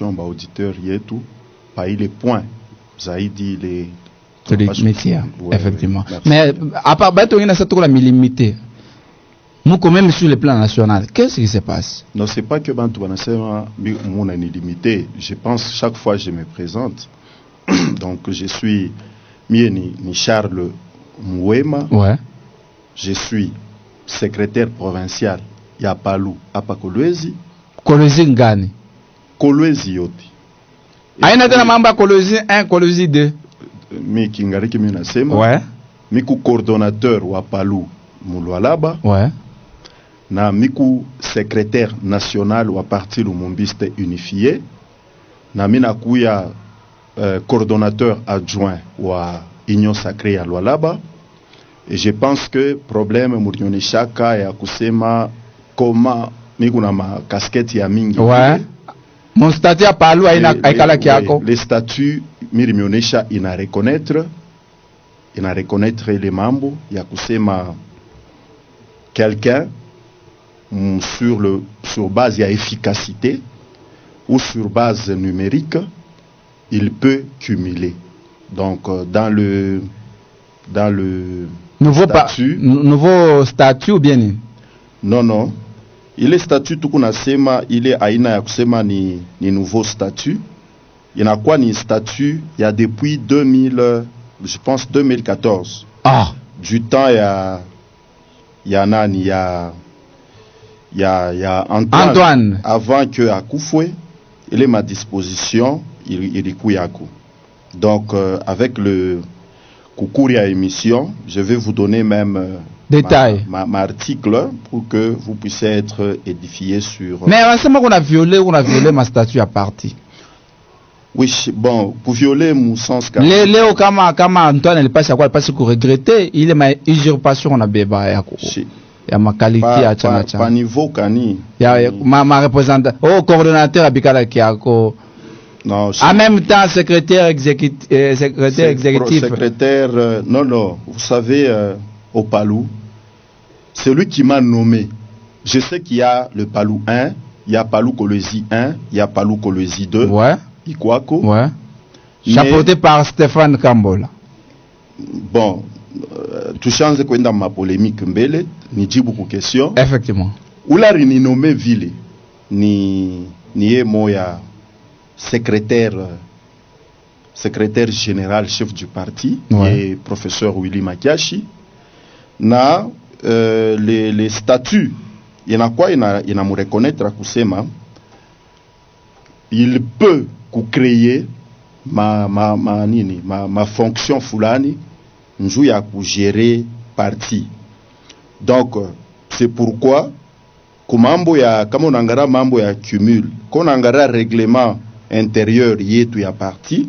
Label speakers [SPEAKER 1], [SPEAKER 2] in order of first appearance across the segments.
[SPEAKER 1] auditeur yetu pa ile point zaidi les
[SPEAKER 2] métiers, effectivement. Mais à part bateau il y a ça tout la limité. Nous quand même sur le plan national, qu'est-ce qui se passe?
[SPEAKER 1] Non, c'est pas que bantu banasema mon est limité. Je pense chaque fois je me présente. Donc je suis ni Charles Mouema.
[SPEAKER 2] Ouais.
[SPEAKER 1] Je suis secrétaire provincial ya Palu apa Kolwezi.
[SPEAKER 2] Kolwezi ngani?
[SPEAKER 1] Kolwezi yote.
[SPEAKER 2] Aina tena mambo Kolwezi 1, Kolwezi 2.
[SPEAKER 1] Mi kingariki mi nasema.
[SPEAKER 2] Ouais.
[SPEAKER 1] Miku coordonnateur wa Palu Mulwalaba.
[SPEAKER 2] Ouais.
[SPEAKER 1] Na miku secrétaire national wa parti Lumumbiste unifié. Na mina kuya coordonnateur adjoint wa Union Sacrée ya Lualaba. Et je pense que problème murioni shaka ya kusema koma miku na ma casquette ya mingi.
[SPEAKER 2] Ouais. Mon statut à Palu aina aikala kiako.
[SPEAKER 1] Les statuts mirimionesha ina reconnaître les mambo ya kusema quelqu'un sur base ya efficacité ou sur base numérique, il peut cumuler. Donc dans le
[SPEAKER 2] nouveau statut ou bien
[SPEAKER 1] non, il est statut tout qu'on a sema, il est aina ya kusema ni nouveau statut. Il y a quoi ni statut, il y a depuis 2014.
[SPEAKER 2] Ah,
[SPEAKER 1] du temps il y a Antoine avant que Akufwe, il est ma disposition, il est Kouyakou. Donc avec le Koukuria émission, je vais vous donner même
[SPEAKER 2] détail
[SPEAKER 1] ma article pour que vous puissiez être édifié sur.
[SPEAKER 2] Mais on a violé ma statut à partie.
[SPEAKER 1] Oui, bon, pour violer mon sens.
[SPEAKER 2] Léo kama Antoine elle passe à quoi? Parce que regretter, il est ma usurpation on a béba yako. Ya ma qualité à chana.
[SPEAKER 1] Pas niveau kani.
[SPEAKER 2] Ya ma représentant, coordonnateur abikala kiako.
[SPEAKER 1] Non.
[SPEAKER 2] En même temps secrétaire exécutif.
[SPEAKER 1] Non, vous savez au Palou, c'est lui qui m'a nommé. Je sais qu'il y a le Palou 1, il y a Palou Kolwezi 1, il y a Palou Kolwezi 2.
[SPEAKER 2] Ouais.
[SPEAKER 1] Ikwako.
[SPEAKER 2] Ouais. Chapeauté par Stéphane Kambola.
[SPEAKER 1] Bon, tout change dans ma polémique mbele, ni jibu ku question.
[SPEAKER 2] Effectivement.
[SPEAKER 1] Oulari ni nommé ville, ni moya secrétaire général chef du parti,
[SPEAKER 2] ouais.
[SPEAKER 1] Et professeur Willy Makiashi. Na les statuts, il y en a quoi, il y a me reconnaître à kusema, il peut créer ma fonction fulani njou ya gérer parti. Donc c'est pourquoi kumambo ya kama unangara mambo ya cumul ko nangara règlement intérieur yetu ya parti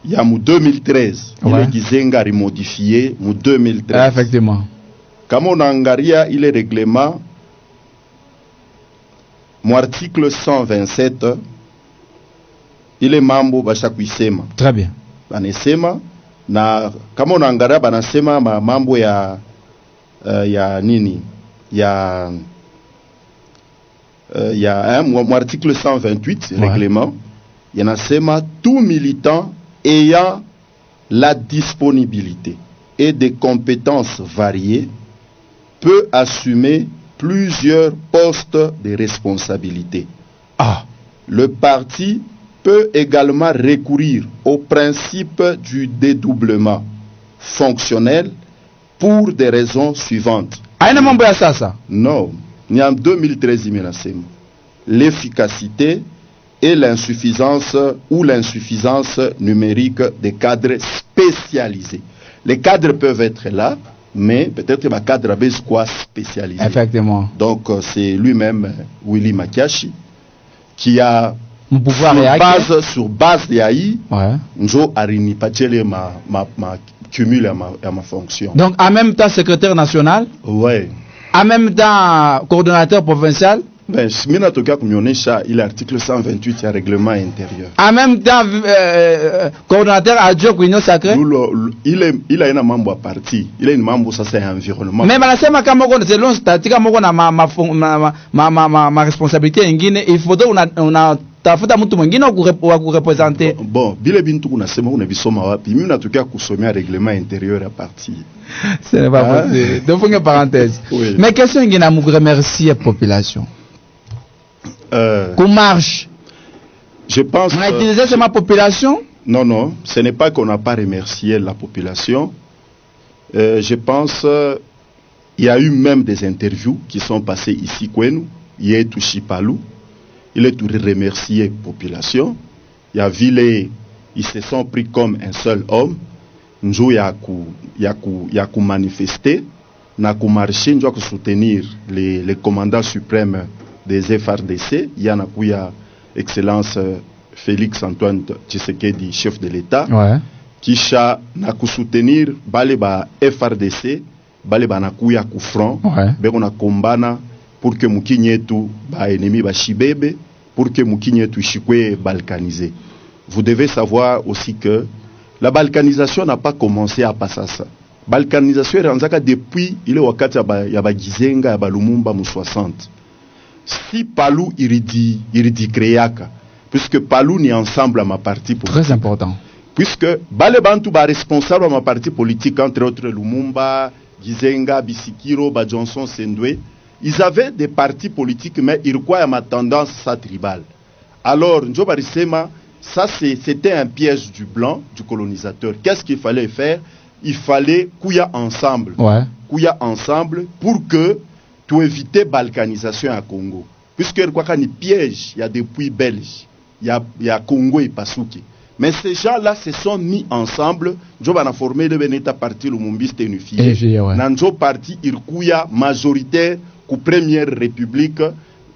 [SPEAKER 1] ya mu 2013
[SPEAKER 2] ouais.
[SPEAKER 1] Il gizenga remodifié mu 2013.
[SPEAKER 2] Effectivement.
[SPEAKER 1] Kama unangaria ile règlement mu article 127 ile mambo basha kuisema.
[SPEAKER 2] Très bien.
[SPEAKER 1] Banesema na kama unaangalia banasema mambo ya nini ya mu article 128
[SPEAKER 2] ouais.
[SPEAKER 1] Règlement yanasema tout militant ayant la disponibilité et des compétences variées peut assumer plusieurs postes de responsabilité.
[SPEAKER 2] Ah,
[SPEAKER 1] le parti peut également recourir au principe du dédoublement fonctionnel pour des raisons suivantes.
[SPEAKER 2] Aina mambo ya sasa?
[SPEAKER 1] Non, ni en 2013 imenasema. L'efficacité et l'insuffisance numérique des cadres spécialisés. Les cadres peuvent être là, mais peut-être que cadre a quoi spécialisé.
[SPEAKER 2] Effectivement.
[SPEAKER 1] Donc c'est lui-même Willy Makiashi qui a sur base de AI,
[SPEAKER 2] ouais.
[SPEAKER 1] Njo arini pachele ma cumule à ma fonction.
[SPEAKER 2] Donc en même temps secrétaire national?
[SPEAKER 1] Ouais.
[SPEAKER 2] En même temps coordonnateur provincial?
[SPEAKER 1] Ben, mina toka kumionesha il article 128 ya règlement intérieur.
[SPEAKER 2] En même temps coordonnateur adjoint Union Sacrée?
[SPEAKER 1] Il a une mambo à parti. Il a une mambo ça c'est environnement.
[SPEAKER 2] Mais banasema kama uko selon statut kama uko na ma responsabilité nyingine il faudrait una tafuta mtu mwingine wa kurepresenter.
[SPEAKER 1] Bon, bile bintu kunasema unabisoma wapi? Mimi natokea kusomea règlement intérieur à partir.
[SPEAKER 2] Ce n'est pas possible. Donc une parenthèse. Oui. Mais question ingine amu remercier population. Qu'on marche.
[SPEAKER 1] Je pense.
[SPEAKER 2] On a utilisé seulement population?
[SPEAKER 1] Non, non, ce n'est pas qu'on n'a pas remercié la population. Je pense il y a eu même des interviews qui sont passées ici Kwenu, il y a tout Chipalou, il est tout remercié population. Il y a Ville, ils se sont pris comme un seul homme. Nous yaku manifester, n'a marcher, nous soutenir les commandants suprêmes des FRDC. Il y en a kuya Excellence Félix Antoine Tshisekedi, chef de l'État,
[SPEAKER 2] ouais.
[SPEAKER 1] Kisha na soutenir bale ba FRDC, bale ba nakuya ku front,
[SPEAKER 2] ouais.
[SPEAKER 1] Beko na kombana pour que mukinyi yetu ba ennemi ba shibebe, pour que mukinyi yetu ishikwe balkanisé. Vous devez savoir aussi que la balkanisation n'a pas commencé à Passasa. Balkanisation est renzaka depuis il est wakati ya ba Gizenga ya ba Lumumba mu 60. Si Palou iridi créaka, puisque Palou n'est ensemble à ma partie politique.
[SPEAKER 2] Très important.
[SPEAKER 1] Puisque Bale Bantu ba responsable à ma partie politique, entre autres Lumumba, Gizenga, Bisikiro, ba Johnson Sendwe, ils avaient des partis politiques, mais ils croient à ma tendance sa tribale. Alors, Njobarisema, ça c'était un piège du blanc, du colonisateur. Qu'est-ce qu'il fallait faire? Il fallait couiller ensemble.
[SPEAKER 2] Ouais.
[SPEAKER 1] Couiller ensemble pour que tu évites balkanisation à Congo. Puisque il y a piège, il y a depuis Belge, il y a Congo et Pasuki. Mais ces gens-là se sont mis ensemble. Nous avons formé le Beneta parti Lumumbiste unifié. Nanjo parti Irkuya majoritaire pour première république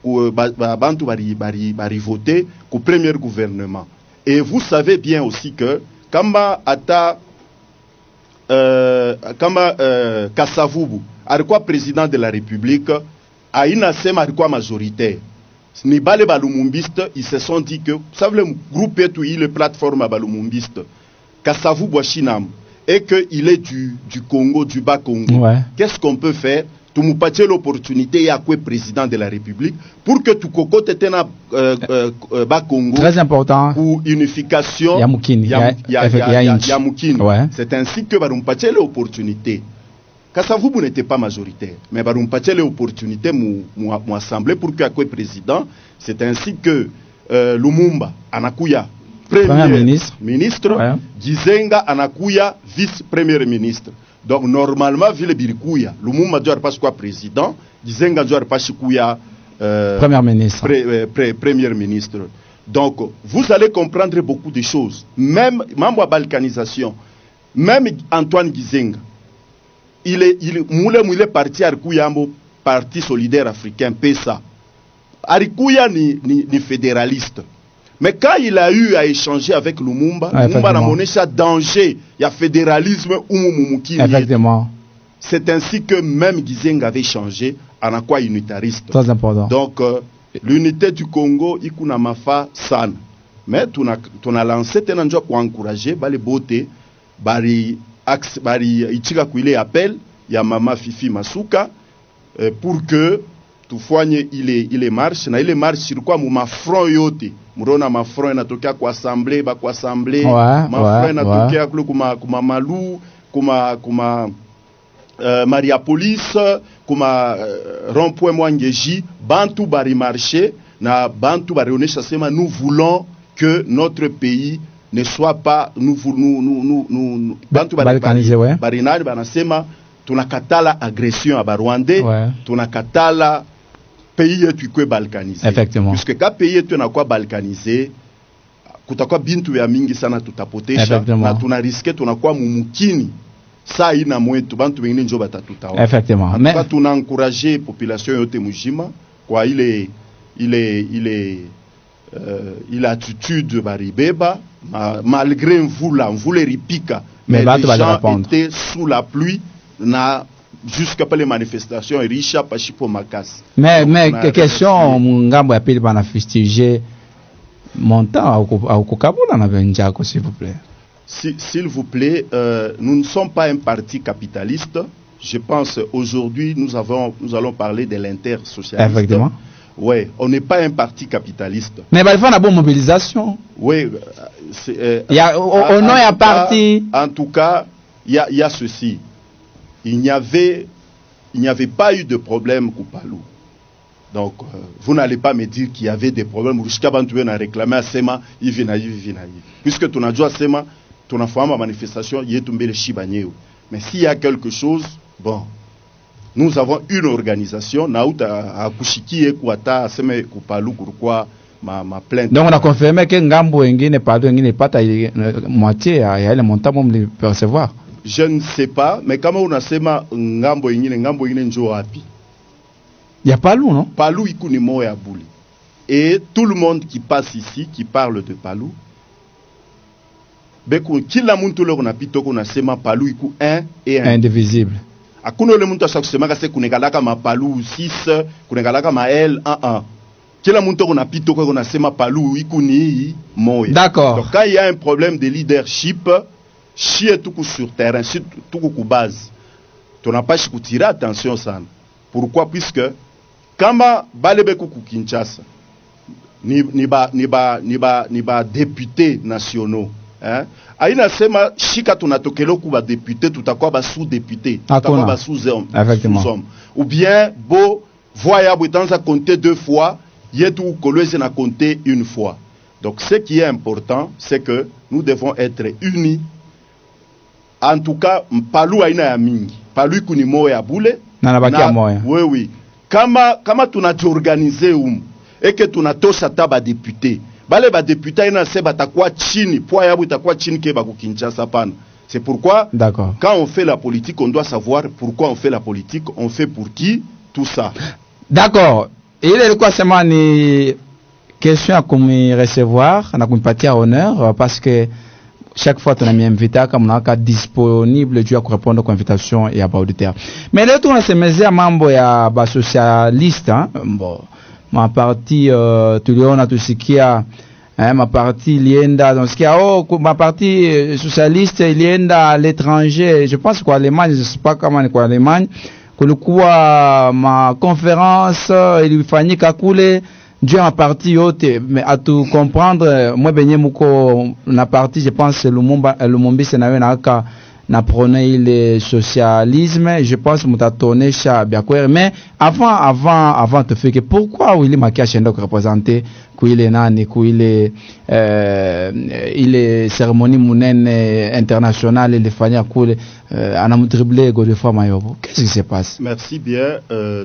[SPEAKER 1] pour Bantu bari voter pour premier gouvernement. Et vous savez bien aussi que Kama Ata Kasavubu alikuwa président de la République, aina sema alikuwa majoritaire. Ni bale balumumbiste, ils se sont dit que, vous savez, le groupe est le plateforme à balumumbiste, Kasavubu Shinam, et qu'il est du Congo, du bas Congo.
[SPEAKER 2] Ouais.
[SPEAKER 1] Qu'est-ce qu'on peut faire? Tu nous paties l'opportunité, il y a quoi président de la République, pour que tu cocotes na bas Congo.
[SPEAKER 2] Très important.
[SPEAKER 1] Pour unification.
[SPEAKER 2] Yamukini.
[SPEAKER 1] Yamukini.
[SPEAKER 2] Ouais.
[SPEAKER 1] C'est ainsi que nous paties l'opportunité. Kasavubu n'était pas majoritaire, mais nous paties l'opportunité nous assembler pour que soit président. C'est ainsi que Lumumba Anakuya premier ministre, ouais. Gizenga Anakuya vice-premier ministre. Donc normalement, Ville Birikuya, Lumumba doit pas quoi président, Gizenga doit pas kuya
[SPEAKER 2] premier ministre.
[SPEAKER 1] Premier ministre. Donc vous allez comprendre beaucoup de choses. Même membre de balkanisation, même Antoine Gizenga, il est parti à Arikuyambo, Parti solidaire africain, PESA. Arikuya ni fédéraliste. Mais quand il a eu à échanger avec Lumumba, Lumumba a montré ça danger. Il y a fédéralisme ou
[SPEAKER 2] effectivement.
[SPEAKER 1] C'est ainsi que même Gizenga avait changé en quoi unitariste.
[SPEAKER 2] Très important.
[SPEAKER 1] Donc l'unité du Congo, il y a mafa san. Mais tu as lancé un job pour encourager les beautés, bari ichika kuile appel, il y a Mama Fifi Masuka pour que tu foigne il est marche, na il marche sur quoi ma front yote. Murona ma front inatokea kwa assemblée ma front inatokea kule kuma Malu kuma Mariapolis kuma rond-point Mwangeji bantu bari marché na bantu bari onesha sema nous voulons que notre pays ne soit pas nous bantu bari nani banasema tunakatala agression à Rwandais, tunakatala pays yetu kwe balkanisé.
[SPEAKER 2] Effectivement.
[SPEAKER 1] Puisque ka pays yetu na kwa balkanisé, kutakuwa bintu ya mingi sana tutapotesha na tunariske tunakuwa mumukini. Saa ina mwetu bantu wengine njo batatuta.
[SPEAKER 2] Effectivement.
[SPEAKER 1] Mais tuna encourager population yote mujima kwa ile attitude baribeba malgré mvula ripika mais les gens étaient sous la pluie na jusqu'après les manifestations richa pachipo makas.
[SPEAKER 2] Mais question ngambo ya pili bana fustiger montant au kokabula na benjako s'il vous plaît.
[SPEAKER 1] S'il vous plaît, nous ne sommes pas un parti capitaliste. Je pense aujourd'hui nous allons parler de l'intersocialisme.
[SPEAKER 2] Effectivement.
[SPEAKER 1] Oui, on n'est pas un parti capitaliste.
[SPEAKER 2] Mais il faut une bonne mobilisation.
[SPEAKER 1] Oui,
[SPEAKER 2] il y a au nom un parti.
[SPEAKER 1] En tout cas, il y a ceci. Il n'y avait pas eu de problème Koupalou. Donc, vous n'allez pas me dire qu'il y avait des problèmes. Jusqu'à quand tu as réclamé à Sema, il vient. Puisque tu as dit à Sema, tu as fait ma manifestation, il est tombé le Chibanyeo. Mais s'il y a quelque chose, bon, nous avons une organisation, Naouta à Kushiki et Kouata, Seme Koupalou, pourquoi ma plainte.
[SPEAKER 2] Donc, on a confirmé que Ngambo n'est pas moitié, il y a le montant pour me percevoir.
[SPEAKER 1] Je ne sais pas, mais comment on a Sema Ngambo Njo Happy.
[SPEAKER 2] Il y a Palou, non?
[SPEAKER 1] Palou ikuni moya bouli. Et tout le monde qui passe ici, qui parle de Palou, beku kila muntu le kona pito kona sema Palou iku un et un.
[SPEAKER 2] Indivisible.
[SPEAKER 1] Akuno le muntu a chaque semaine kase kunegalaka ma Palou 6, kunegalaka ma L 1. Kila muntu kona pito kona sema Palou ikuni moya.
[SPEAKER 2] D'accord.
[SPEAKER 1] Donc quand il y a un problème de leadership, chier tout sur terrain, tout coup base. Tu n'as pas tirer attention ça. Pourquoi? Puisque kama balebe kuku Kinshasa ni ba députés nationaux, hein, aina sema shika tunatokelo ku ba député tutakuwa ba sous-député, tutakuwa ba sous-homme, ou bien bo voya butanza compter 2 fois, yetu kolweze na compter 1 fois. Donc ce qui est important, c'est que nous devons être unis. En tout cas, Palou aina ya mingi, Palou kuni moya bule
[SPEAKER 2] na bakia moya.
[SPEAKER 1] Oui. Kama tunajiorganize et que tunatosha taba député. Bale ba député ina se batakuwa chini, poa yabu itakuwa chini ke ba ku Kinshasa pana. C'est pourquoi quand on fait la politique, on doit savoir pourquoi on fait la politique, on fait pour qui, tout ça. D'accord.
[SPEAKER 2] Et il est quoi seulement ni question à comme recevoir, na kumpatia honneur parce que chaque fois, tu as mis invité comme on a disponible tu as répondre aux invitations et à auditeurs. Mais là, tu as semé à membre ya ba socialiste, hein. Bon, ma partie tu l'on a tout ce qui a ma partie lienda donc ce qui a ma partie socialiste lienda à l'étranger. Je pense qu'en Allemagne, je sais pas comment quoi Allemagne, que le quoi ma conférence il fallait qu'acoule Dieu en partie haute, mais à tout comprendre, moi benye muko na partie, je pense le Lumumba Senawe na prôné le socialisme, je pense mutatone cha biakwere, mais avant te faire que pourquoi Willy Makia Chendo représenter kuile nani kuile il est cérémonie munene internationale il fanya kule anamutrible go de fois mayobo. Qu'est-ce qui se passe?
[SPEAKER 1] Merci bien,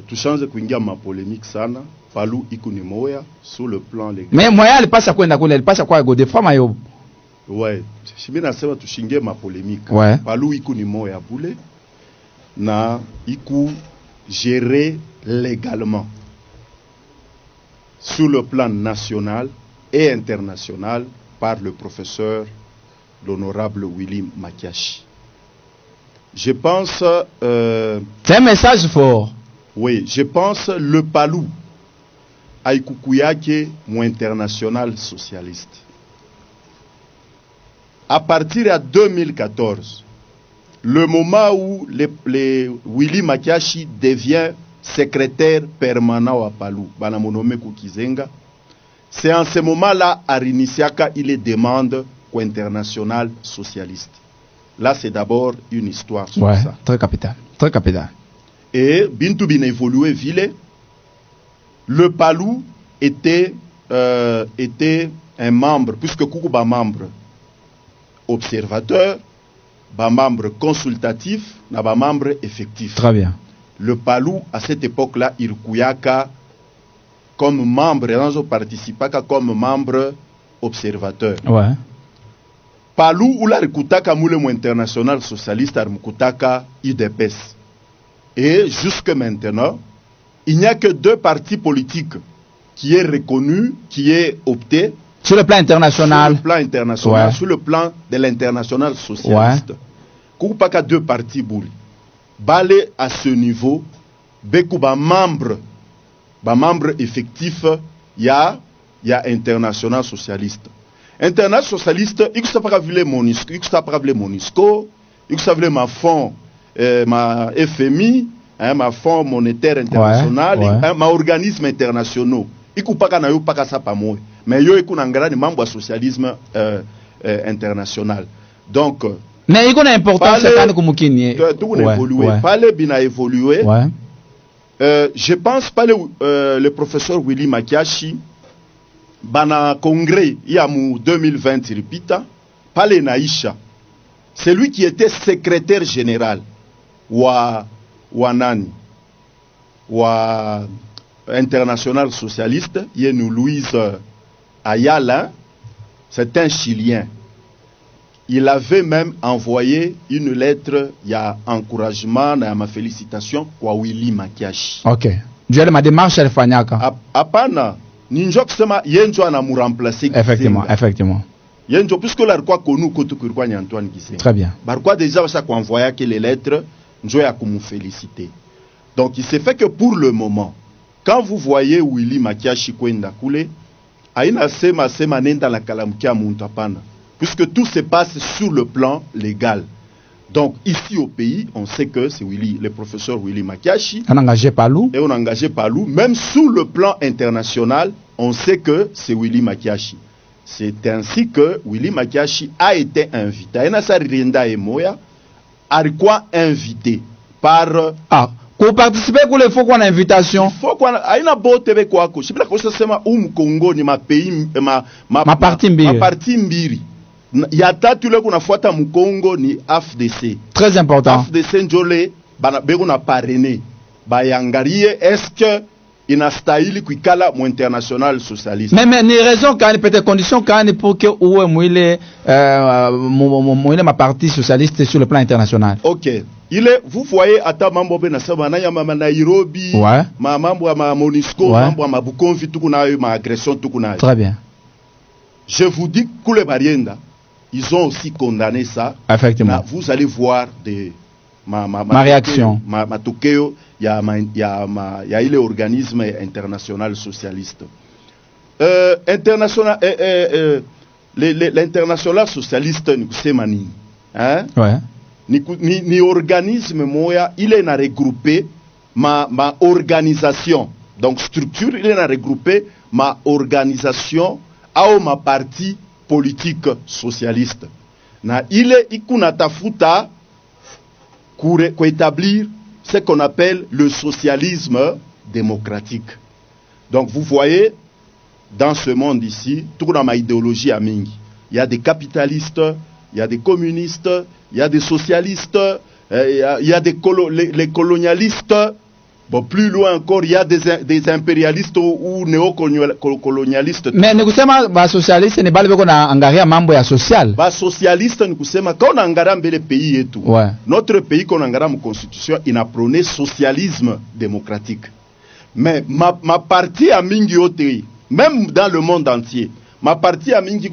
[SPEAKER 1] tu changes kuingia ma polémique sana. Palou ikuni moya sur le plan légal.
[SPEAKER 2] Mais moya elle passe à quoi ndakule, elle passe à quoi go de fois mayobo.
[SPEAKER 1] Ouais, shibina sema tushinge ma polémique.
[SPEAKER 2] Ouais.
[SPEAKER 1] Palou ikuni moya boule na iku gérer légalement sur le plan national et international par le professeur l'honorable Willy Makiashi. Je pense
[SPEAKER 2] c'est un message fort.
[SPEAKER 1] Oui, je pense le Palou Aïkoukouyake ou international socialiste. À partir de 2014, le moment où Willy Makiashi devient secrétaire permanent à Palou, Banamonome Koukizenga, c'est en ce moment-là, à Rinisiaka, il demande qu'au international socialiste. Là, c'est d'abord une histoire sur ça.
[SPEAKER 2] Très capital, très capital.
[SPEAKER 1] Et Bintou Bin évolué ville. Le Palou était un membre, puisque Koukouba membre observateur, ba membre consultatif, na ba membre effectif.
[SPEAKER 2] Très bien.
[SPEAKER 1] Le Palou, à cette époque-là, il kouyaka comme membre, et participaka comme membre observateur.
[SPEAKER 2] Ouais.
[SPEAKER 1] Palou ou la rikutaka moulemo international socialiste armukutaka IDPS. Et jusque maintenant, il n'y a que 2 partis politiques qui est reconnu, qui est opté
[SPEAKER 2] sur le plan international.
[SPEAKER 1] Sur le plan international,
[SPEAKER 2] ouais.
[SPEAKER 1] Sur le plan de l'international socialiste. Koupaka ouais. 2 partis bouli. Balé à ce niveau, bekou ba membre effectif, il y a international socialiste. International socialiste, il faut pas vouloir MONUSCO, il faut pas vouloir MONUSCO, il faut pas vouloir ma fonds, ma FMI, ma Fonds monétaire international,
[SPEAKER 2] ouais.
[SPEAKER 1] Organismes internationaux. Ikupaka na yo paka sa pa moy. Mais yo ikunangara ni mambo ya socialisme international. Donc
[SPEAKER 2] mais il y a une importance quand kumukini.
[SPEAKER 1] Tout a évolué. Parler bien a évolué.
[SPEAKER 2] Ouais.
[SPEAKER 1] Je pense pas le professeur Willy Makiashi bana congrès il y a 2020 répita parler naisha. C'est lui qui était secrétaire général wa nani wa international socialiste, Yenou Louise Ayala, c'est un Chilien. Il avait même envoyé une lettre, il y a encouragement, il y a ma félicitation kwa Willy Makiashi.
[SPEAKER 2] Ok. Dieu ma démarche elle fanyaka.
[SPEAKER 1] Apana, ninjok sema yenjo ana mu remplacer.
[SPEAKER 2] Effectivement, effectivement.
[SPEAKER 1] Yenjo puisque la quoi connu koto kurwa ni Antoine Gisenga.
[SPEAKER 2] Très bien.
[SPEAKER 1] Barquoi déjà ça qu'on envoya que les lettres, njo ya kumu féliciter. Donc il s'est fait que pour le moment, quand vous voyez Willy Makiashi kwenda kule, aina sema nenda la kalamukia muntu hapana. Puisque tout se passe sur le plan légal. Donc ici au pays, on sait que c'est le professeur Willy Makiashi.
[SPEAKER 2] On a engagé Palou.
[SPEAKER 1] Et on a engagé Palou. Même sous le plan international, on sait que c'est Willy Makiashi. C'est ainsi que Willy Makiashi a été invité. Aina sa rienda e moya, alikuwa invité par...
[SPEAKER 2] Pour participer, il faut qu'on ait une invitation.
[SPEAKER 1] Il faut qu'on ait une bonne TV. Je sais pas si c'est Congo, ni ma pays, ma
[SPEAKER 2] partie mbiri.
[SPEAKER 1] Ma partie mbiri. Il y a tatu le qu'on a fait à Congo ni AFDC.
[SPEAKER 2] Très important.
[SPEAKER 1] AFDC njole, on a parrainé. Bayangarie, est-ce que il a stahili kuikala mu international socialiste?
[SPEAKER 2] Mais ni raison quand peut-être condition quand pour que où mouile ma partie socialiste sur le plan international.
[SPEAKER 1] OK. Vous voyez, ata mambo be na saba na yama Nairobi,
[SPEAKER 2] ouais.
[SPEAKER 1] Mambo ma Monisco,
[SPEAKER 2] ouais.
[SPEAKER 1] Mambo ma Bukonvi, tout kuna eu ma agression, tout kuna eu.
[SPEAKER 2] Très bien.
[SPEAKER 1] Je vous dis que les Barienda, ils ont aussi condamné ça.
[SPEAKER 2] Effectivement.
[SPEAKER 1] Là, vous allez voir
[SPEAKER 2] ma réaction.
[SPEAKER 1] Ma Tokyo, il y a les organismes international socialiste. L'international socialiste, c'est mani. Hein?
[SPEAKER 2] Ouais.
[SPEAKER 1] Ni organisme moya, il est regroupé ma organisation. Donc structure, il est regroupé ma organisation à ma parti politique socialiste. Na il est ikunatafuta pour établir ce qu'on appelle le socialisme démocratique. Donc vous voyez, dans ce monde ici, tout dans ma idéologie à Mingi, il y a des capitalistes, il y a des communistes, il y a des socialistes, il y a les colonialistes. Bon, plus loin encore, il y a des impérialistes ou néocolonialistes.
[SPEAKER 2] Mais nous sommes les socialistes, ne parlons pas qu'on a mambo ya social.
[SPEAKER 1] Les socialistes, nous sommes quand on a engagé le pays et tout.
[SPEAKER 2] Ouais.
[SPEAKER 1] Notre pays, quand on a engagé la constitution, il a prôné socialisme démocratique. Mais ma partie à Mingi Otei, même dans le monde entier, ma partie à Mingi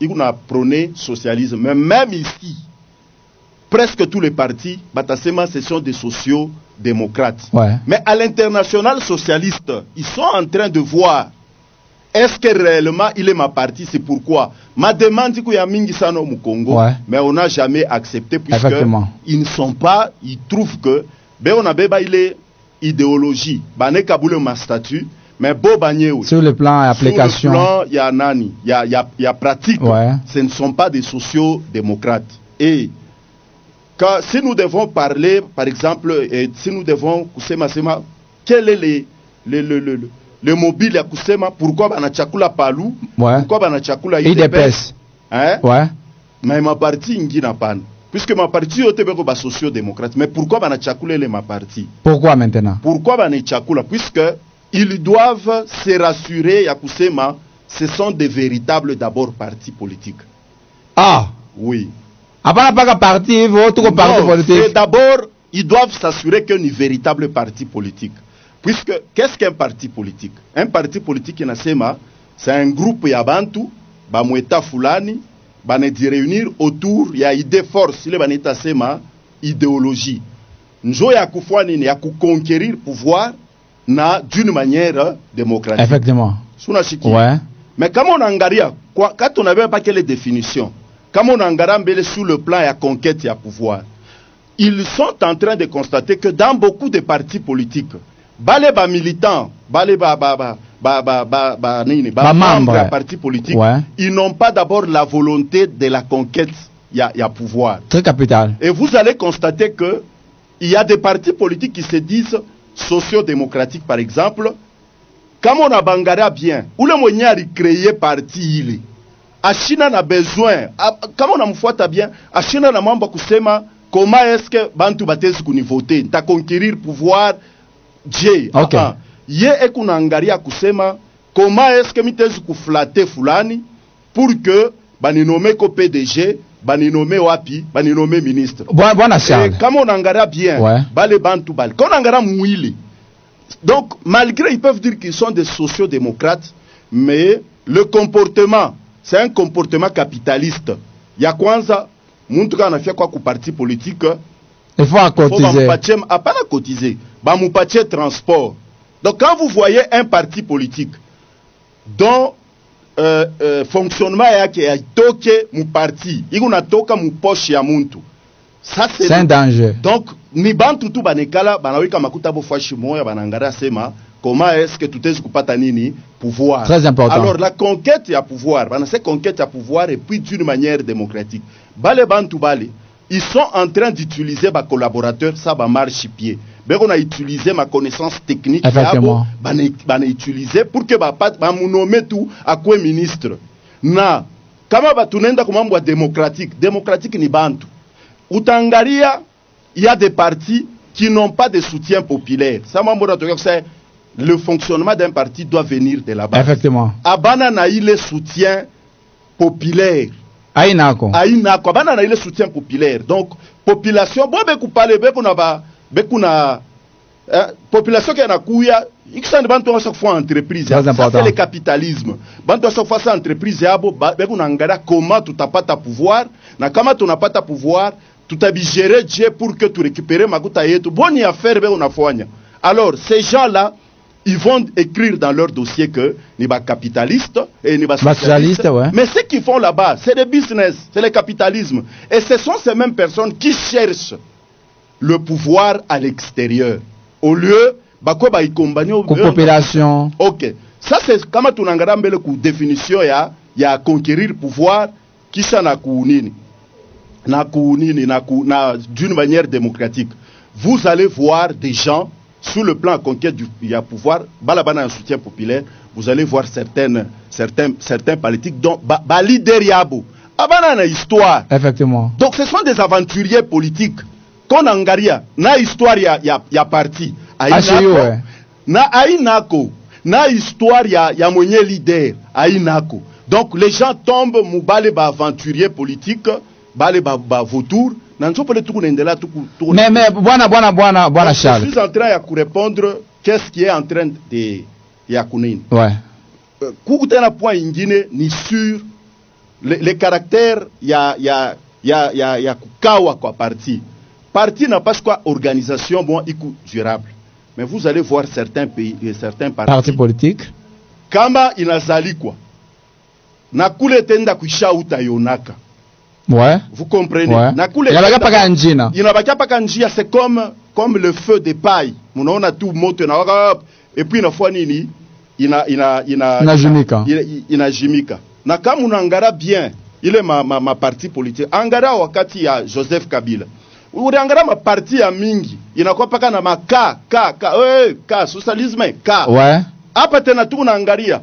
[SPEAKER 1] il a prôné socialisme. Mais même ici, presque tous les partis, ce sont des sociaux-démocrates.
[SPEAKER 2] Ouais.
[SPEAKER 1] Mais à l'international socialiste, ils sont en train de voir, est-ce que réellement il est ma partie? C'est pourquoi ma demande qu'il y a Mingi Sano au Congo, ouais. Mais on n'a jamais accepté puisque ils ne sont pas, ils trouvent que, on a il est idéologie, bané kaboule ma statut, mais beau bagné
[SPEAKER 2] sur le plan application.
[SPEAKER 1] Sur le plan, il y a nani, il y a pratique.
[SPEAKER 2] Ouais.
[SPEAKER 1] Ce ne sont pas des sociaux-démocrates. Et si nous devons parler, par exemple, si nous devons kusema quel est le mobile à kusema, pourquoi bana chakula Palou,
[SPEAKER 2] ouais.
[SPEAKER 1] Pourquoi bana chakula
[SPEAKER 2] IDPS,
[SPEAKER 1] hein?
[SPEAKER 2] Ouais.
[SPEAKER 1] Mais ma partie ngina pan, puisque ma partie otebeko ba socio-démocrate, mais pourquoi bana chakula ma partie?
[SPEAKER 2] Pourquoi maintenant?
[SPEAKER 1] Pourquoi bana chakula? Puisque ils doivent se rassurer ya kusema, ce sont des véritables d'abord partis politiques.
[SPEAKER 2] Ah,
[SPEAKER 1] oui.
[SPEAKER 2] Après pas parti, votre parti politique.
[SPEAKER 1] D'abord, ils doivent s'assurer qu'un véritable parti politique. Puisque, qu'est-ce qu'un parti politique? Un parti politique, c'est un groupe yabantu, bamweta fulani, bane di réunir autour, il y a idée force, il y a idéologie. Njo ya kufwani ya conquérir pouvoir na d'une manière démocratique.
[SPEAKER 2] Effectivement.
[SPEAKER 1] Ouais. Mais comme on angaria, quand on n'avait pas quelle définition, comme on a engagé sur le plan et la conquête et à pouvoir, ils sont en train de constater que dans beaucoup de partis politiques, les militants, les membres des partis politiques, ils n'ont pas d'abord la volonté de la conquête, il y a pouvoir.
[SPEAKER 2] Très capital.
[SPEAKER 1] Et vous allez constater que il y a des partis politiques qui se disent sociodémocratiques, par exemple. Comme on a bangara bien, ou le moyen de créer parti il est. Achina n'a besoin, comme on a mfouata bien, Achina n'a mambo kusema comment est-ce que bantu batezi kunivoter, ta conquérir pouvoir Dieu.
[SPEAKER 2] Okay.
[SPEAKER 1] Ye ekuna angaria kusema comment est-ce que mitezi kuflater fulani pour que baninome ko PDG, baninome wapi, baninome ministre.
[SPEAKER 2] Bon Charles.
[SPEAKER 1] Comme on angaria bien,
[SPEAKER 2] ouais.
[SPEAKER 1] Bale bantu bale. Quand on angara mouili. Donc, malgré, ils peuvent dire qu'ils sont des sociodémocrates, mais le comportement, c'est un comportement capitaliste. Il y a quoi ça? Mountuka na fait quoi ku parti politique?
[SPEAKER 2] Il faut cotiser.
[SPEAKER 1] Pas cotiser. Ba moupache transport. Donc, quand vous voyez un parti politique dont fonctionnement est toke mu parti, il y a toka mu poche ya muntu. Ça
[SPEAKER 2] c'est un danger.
[SPEAKER 1] Donc ni bantu tu banekala banawika makuta bo fashi moya banangara sema comment est-ce que tout est kupata nini pouvoir.
[SPEAKER 2] Très important.
[SPEAKER 1] Alors la conquête ya pouvoir, banase conquête ya pouvoir et puis d'une manière démocratique. Bale bantu bale, ils sont en train d'utiliser ba collaborateurs ça ba marche pied. Ben on a utilisé ma connaissance technique
[SPEAKER 2] effectivement
[SPEAKER 1] bana utiliser pour que ba munome tout à quoi ministre. Na kama batunenda kwa mambo démocratique ni bantu. Utangaria, il y a des partis qui n'ont pas de soutien populaire. Ça, c'est le fonctionnement d'un parti doit venir de la base.
[SPEAKER 2] Effectivement.
[SPEAKER 1] Abana na le soutien populaire.
[SPEAKER 2] Aïnako.
[SPEAKER 1] Abana na le soutien populaire. Donc, population, bon, population qui est na kuya, il s'en bantu à chaque fois entreprise. Ça c'est le capitalisme. Bantu à chaque fois ça entreprise yabo, bekuna ngara comment tu t'as pas ta pouvoir, na kama tu n'as pas ta pouvoir, tu t'as géré Dieu pour que tu récupères makuta yetu. Bonne affaire bekuna fanya. Alors ces gens-là, ils vont écrire dans leur dossier que ni ba capitaliste et ni ba socialiste.
[SPEAKER 2] Ouais.
[SPEAKER 1] Mais ce qu'ils font là-bas, c'est le business, c'est le capitalisme. Et ce sont ces mêmes personnes qui cherchent le pouvoir à l'extérieur. Au lieu
[SPEAKER 2] population.
[SPEAKER 1] Ok. Ça c'est comme tu n'as mbele ku définition ya conquérir pouvoir kisha na kuunini na d'une manière démocratique. Vous allez voir des gens sur le plan conquête du pouvoir, balabana un soutien populaire, vous allez voir certains politiques dont leader yabo abana na histoire.
[SPEAKER 2] Effectivement.
[SPEAKER 1] Donc ce sont des aventuriers politiques. Qu'on angaria na histoire ya parti
[SPEAKER 2] ainako
[SPEAKER 1] na ainako na histoire ya mwenye leader ainako. Donc les gens tombent mubale ba aventurier politique bale ba vautour nanzo pele tuku nendela tuku.
[SPEAKER 2] Mais bwana Charles,
[SPEAKER 1] je suis en train de répondre qu'est-ce qui est en train de ya kunini.
[SPEAKER 2] Ouais.
[SPEAKER 1] Kukutana point ingine ni sur les caractères ya kukawa kwa parti. Parti n'a pas quoi organisation bon durable. Mais vous allez voir certains pays et certains
[SPEAKER 2] partis politiques.
[SPEAKER 1] Kama inazali quoi. Na kule tenda kuisha utayonaka.
[SPEAKER 2] Ouais.
[SPEAKER 1] Vous comprenez?
[SPEAKER 2] Ouais.
[SPEAKER 1] Na kule inabaki paka njia, c'est comme le feu de paille. Munaona tu moto na waka et puis inafua nini? Inajimika. Na kama unangara bien, ile ma parti politique. Angara wakati ya Joseph Kabila. Uliangalia maparti ya mingi inakuwa paka na maka socialisme ka.
[SPEAKER 2] Ouais.
[SPEAKER 1] Hapa tena tu unaangalia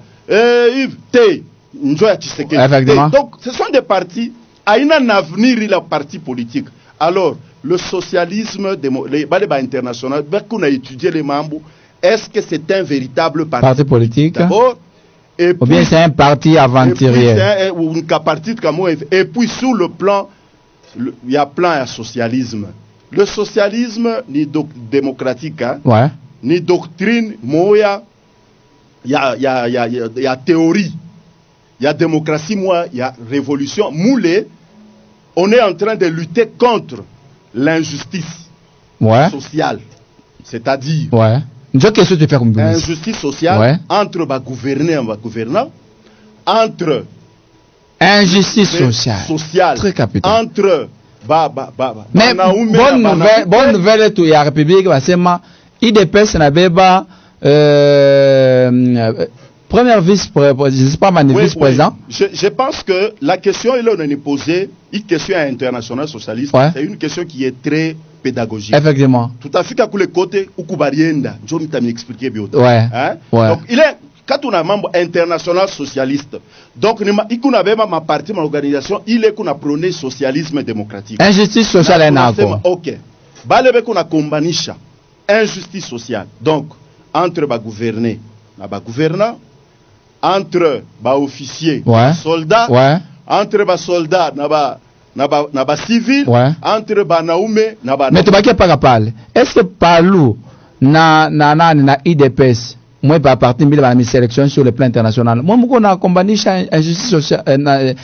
[SPEAKER 1] te njoo ya Tshisekedi. Donc ce sont des partis aina un avenir la parti politique. Alors le socialisme les baleba international qu'on a étudié les membres, est-ce que c'est un véritable
[SPEAKER 2] parti politique
[SPEAKER 1] d'abord
[SPEAKER 2] ou bien c'est un parti aventurier
[SPEAKER 1] ou une parti et puis sur le plan il y a plein de socialisme. Le socialisme ni démocratique, hein?
[SPEAKER 2] Ouais.
[SPEAKER 1] Ni doctrine, moya, il y a théorie, il y a démocratie, moi, il y a révolution. Moulé, on est en train de lutter contre l'injustice sociale. C'est-à-dire, injustice sociale entre gouvernants, entre
[SPEAKER 2] injustice sociale. Très capital.
[SPEAKER 1] Entre
[SPEAKER 2] Mais bonne nouvelle tu ya République basema IDPS na beba première vice-président.
[SPEAKER 1] Je pense que la question on est posée, une question internationale socialiste, c'est une question qui est très pédagogique.
[SPEAKER 2] Effectivement.
[SPEAKER 1] Tout à fait qu'à le côté ukubarienda, je vais m'expliquer bien.
[SPEAKER 2] Hein?
[SPEAKER 1] Donc il est quand on a membre international socialiste, donc il qu'on avait ma partie, ma organisation, il est qu'on a prôné socialisme démocratique.
[SPEAKER 2] Injustice sociale est nako.
[SPEAKER 1] Ok. Balebe qu'on a combanisha injustice sociale. Donc entre ba gouverner, na ba gouvernant, entre ba officier, soldats, entre ba soldats, na ba civil, entre ba naoume, na ba.
[SPEAKER 2] Mais tu vas pas parler. Est-ce que Palou na IDPS moi par partie de la sélection sur le plan international moi on a combattu injustice sociale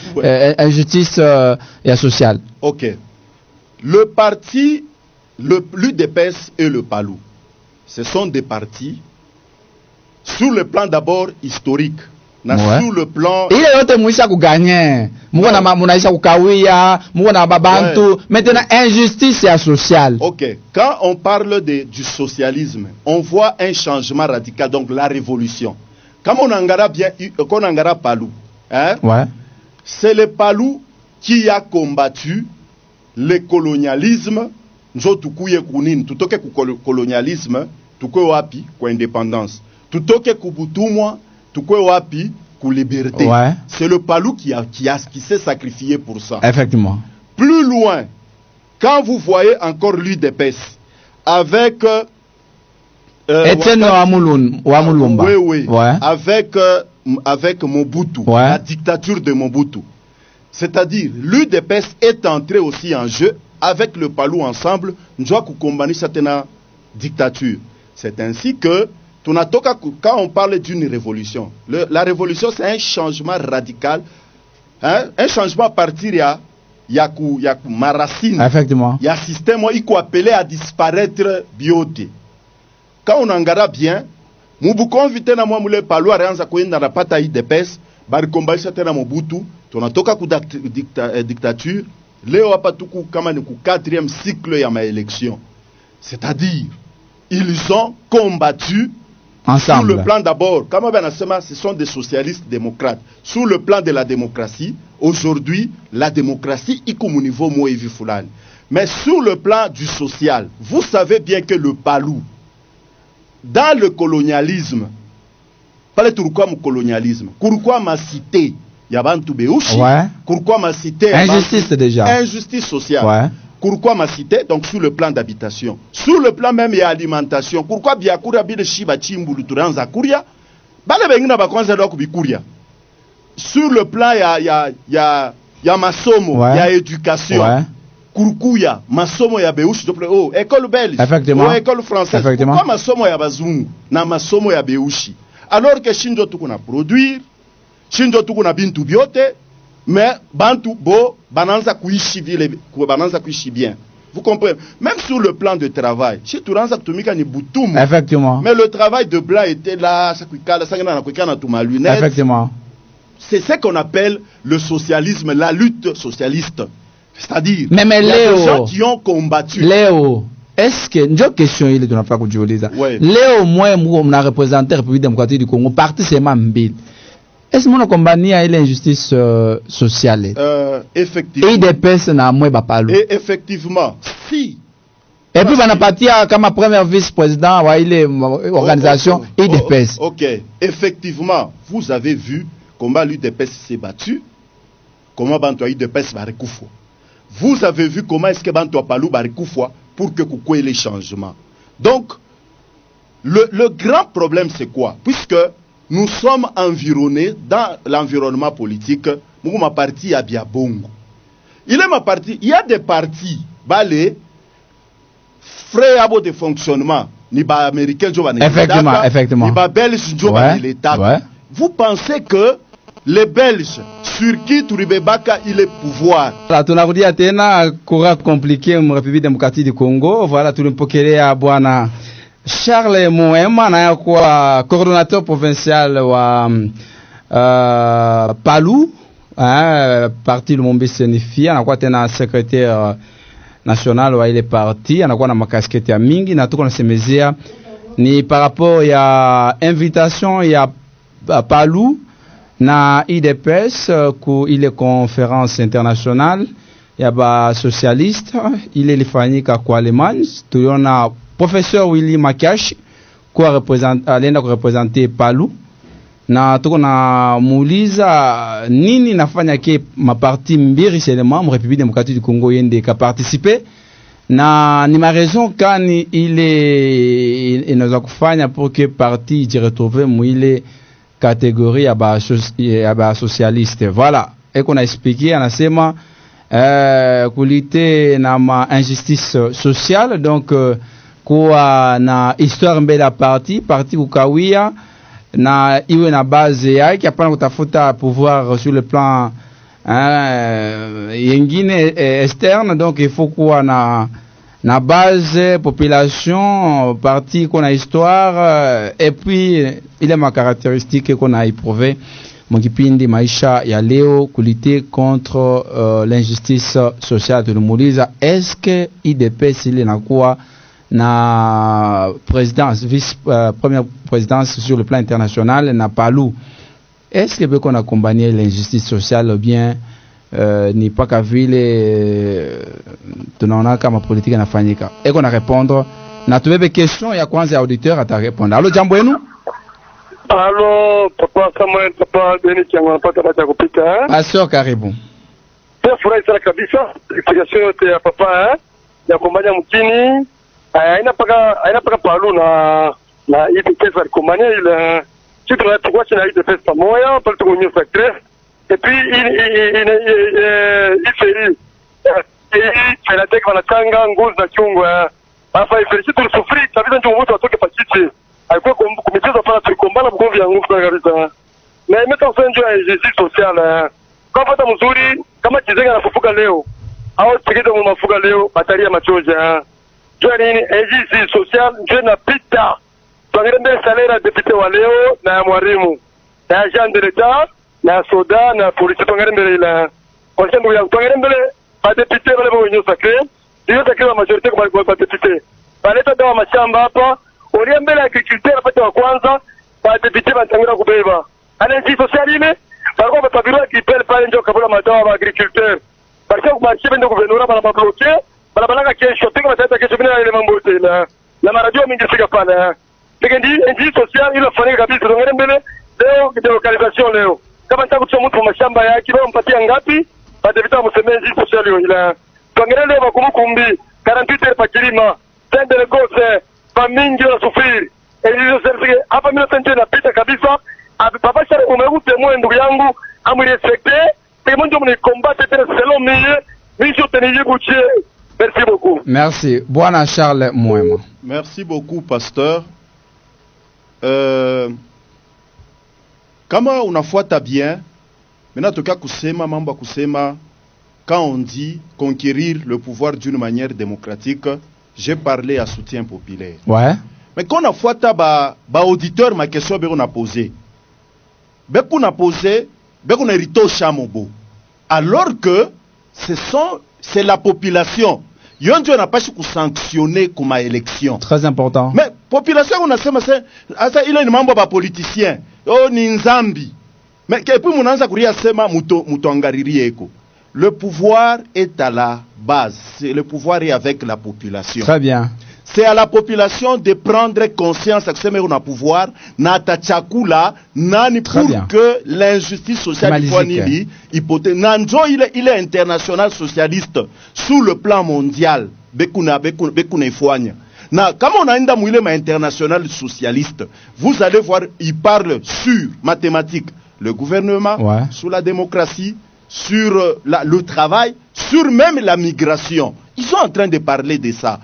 [SPEAKER 2] injustice sociale.
[SPEAKER 1] OK. Le parti l'UDPS et le Palou, ce sont des partis sur le plan d'abord historique. Sur le plan
[SPEAKER 2] il est autre mouissa ku gagner mona munaisha ku kawia mona babantu maintenant injustice sociale.
[SPEAKER 1] OK, quand on parle du socialisme on voit un changement radical, donc la révolution. Comme on angara bien qu'on angara Palou c'est le Palou qui a combattu le colonialisme njotukuye kunini tutoke ku colonialisme tukwe wapi kwa indépendance tutoke kubutumwa tukwe wapi ku liberté. C'est le Palou qui s'est sacrifié pour ça.
[SPEAKER 2] Effectivement.
[SPEAKER 1] Plus loin, quand vous voyez encore l'UDPS avec
[SPEAKER 2] Etienne Wamulumba.
[SPEAKER 1] Oui. Avec Mobutu, la dictature de Mobutu. C'est-à-dire l'UDPS est entré aussi en jeu avec le Palou ensemble, nous avons combattu cette dictature. C'est ainsi que quand on parle d'une révolution, la révolution c'est un changement radical, un changement à partir il y a ma racine,
[SPEAKER 2] effectivement.
[SPEAKER 1] Il y a un système qui est appelé à disparaître bioté. Quand on en regarde bien, nous vous invitons à moi le Palou à rien dans la pataille de pes, bari combattre cette Mobutu, on a toka ku dictature, leo hapa tuku kama ni ku 4e cycle ya ma élection. C'est-à-dire ils ont combattu ensemble. Sur le plan d'abord, comme ce sont des socialistes démocrates. Sur le plan de la démocratie, aujourd'hui, la démocratie est comme au niveau Moïvi Foulani. Mais sur le plan du social, vous savez bien que le Palou, dans le colonialisme, pas tout comme colonialisme, pourquoi ma cité, Yabantu Beushi, pourquoi ma cité,
[SPEAKER 2] injustice déjà,
[SPEAKER 1] injustice sociale. Pourquoi ma cité, donc sur le plan d'habitation, sur le plan même de l'alimentation, pourquoi Biakura Bide Shiba Chimbulu Turanza Kuria, Bale Bengina Bakonza Dokubi Kuria. Sur le plan, il y a Masomo, il y a éducation, Kurkuya, Masomo ya Beushi, école belge, école française, pourquoi Masomo ya Bazungu, na Masomo ya Beushi. Alors que Shinjo Tukuna produire, Shinjo Tukuna Bintu Biote, mais bantu bo bananza kuishi vile bananza kuishi bien. Vous comprenez? Même sur le plan de travail, chez Turanza Tumika ni butumu.
[SPEAKER 2] Effectivement.
[SPEAKER 1] Mais le travail de blanc était là, ça kuikala sangana na kuikana tuma lunette.
[SPEAKER 2] Effectivement.
[SPEAKER 1] C'est ce qu'on appelle le socialisme, la lutte socialiste. C'est-à-dire
[SPEAKER 2] mais
[SPEAKER 1] les gens qui ont combattu.
[SPEAKER 2] Léo, est-ce que une question il est de la fois que tu dis ça. Léo moi on a représenté la République démocratique du Congo, parti c'est Mambil. Est-ce que mon compagnie a l'injustice sociale?
[SPEAKER 1] Effectivement.
[SPEAKER 2] Et des personnes à moi Bapalou.
[SPEAKER 1] Et effectivement, si.
[SPEAKER 2] Et puis on a parti comme premier vice-président ouais, il est organisation IDPS.
[SPEAKER 1] OK. Effectivement, vous avez vu comment l'UDPS s'est battu, comment Banto IDPS va recouffer. Vous avez vu comment est-ce que Banto Palou va recouffer pour que vous les changements. Donc le grand problème c'est quoi? Puisque nous sommes environnés dans l'environnement politique. Ma parti à Biabongo. Il y a des partis, balé, frais à de fonctionnement, ni ba américain,
[SPEAKER 2] effectivement,
[SPEAKER 1] ni ba belge, l'État. Vous pensez que les Belges, sur qui Touribebaka il est pouvoir?
[SPEAKER 2] Voilà, tu n'as dit à Tena, courant compliqué, en République démocratique du Congo. Voilà, tu nous pokérais à Boana. Charles Moema na kwa coordonnateur provincial wa Palou parti Lumumba Senifia anakuwa tena secrétaire national wa ile parti, anakuwa na makasketi ya mingi, na tuko nasemezea ni par rapport ya invitation ya Palu na IDPS ku ile conférence internationale ya ba socialiste ile ilifanyika kwa Allemagne. Tuliona professeur Willy Makashi kwa alienda kurepresenter Palu, na tuko na muuliza nini nafanya ke maparti mbiri seulement mu République démocratique du Congo yende ka participer, na ni ma raison kani ile inaweza kufanya pour que parti jiretrouve mu ile catégorie ya ba socialiste. Voilà, eko na expliquer, anasema kulite na ma injustice sociale, donc kuwa na histoire mbele ya parti kukawia na iwe na base yake, hapana kutafuta pouvoir sur le plan yengine externe. Donc il faut kuwa na base population parti qu'on a histoire, et puis il est ma caractéristique qu'on a éprouvé mukipindi maisha ya leo kulite contre l'injustice sociale. Tulumuliza est-ce que IDPS ile nakuwa na présidence première présidence sur le plan international na Palu, est-ce que beko na combattre l'injustice sociale ou bien ni paka vile tunaona kama politique inafanyika? Eko na répondre na tubebe question ya kwanza ya auditeur atarépondre. Allo, jambo yenu?
[SPEAKER 3] Allo, papa Samuel, papa Denis Kiango napata baada ya kupita
[SPEAKER 2] Pastor, karibu.
[SPEAKER 3] Furahi sana kabisa explication yote ya papa ya kumbanya mkini. Haina paka Palu na hivi pesa kumania ile kitu na tukua chini hivi pesa pamoja pale tuko new factory, et puis il la teka wanachanga nguzo na chungwa hapa hivi kitu tusufuri kabisa, ndio mtu atoke pakiti alikuwa kumecheza pala tulikombana mgomvi ya nguvu kabisa, na imeta usenjo ya justice sociale kwa pata mzuri kama Kizenga anafufuka leo au Tikito mmafuka leo bataria machoja jua nini justice sociale ndio napita. Tuangalie mbele salaire ya député wa leo na mwalimu na agent de l'etat na soda na polisi, tuangalie mbele ila kwa sababu ya tuangalie mbele ba député wale wa Union Sacrée ndio takriban majorité kwa ba député baleta dawa mashamba hapa olia mbele ya agriculture pata wa kwanza ba député batangira kubeba ana justice sociale ile bariko batabirwa kipele pale ndio kabla madawa ba agriculture bariko kubachi bende guvernora bana bloquer bana balanga kesho tena batata kesho bila ile mambo tena na maradio mingi fika pale tegendi justice sociale ile fanyika kabisa. Tuongere mbele leo delocalisation leo kama nataka kutoa mtu mashamba yake leo mpatia ngapi ba député msemeni justice sociale ile tuongere leo bakumukumbi 48 heures pa kilima tende le cause mingi la sufiri elizo serike hapa mimi nasema napita kabisa papa shari umegute mwe ndugu yangu amu respecte et moi je me combattre selon mimi je tenir boucher. Merci beaucoup.
[SPEAKER 2] Merci bwana Charles Mwema.
[SPEAKER 1] Merci beaucoup pasteur. Kama unafuata bien maintenant toka kusema mambo kusema quand on dit conquérir le pouvoir d'une manière démocratique, j'ai parlé à soutien populaire.
[SPEAKER 2] Ouais.
[SPEAKER 1] Mais quand on a fait ba auditeur ma question on a posé. On a posé, on a rito chamobo. Alors que c'est la population. Yon n'a pas su sanctionner comme élection.
[SPEAKER 2] Très important.
[SPEAKER 1] Mais population on a sema c'est il est un membre ba politicien. Oh ni nzambi. Mais que puis mon anza kuria sema muto angariri eko. Le pouvoir est à la base. Le pouvoir est avec la population.
[SPEAKER 2] Très bien.
[SPEAKER 1] C'est à la population de prendre conscience que on a pouvoir nata chakula nani pour que l'injustice sociale il est international socialiste sous le plan mondial bekuna ifwanya na kama unaenda mwile ma international socialiste vous allez voir il parle sur mathématiques, le gouvernement,
[SPEAKER 2] ouais,
[SPEAKER 1] sur la démocratie, sur le travail, sur même la migration. Ils sont en train de parler de ça.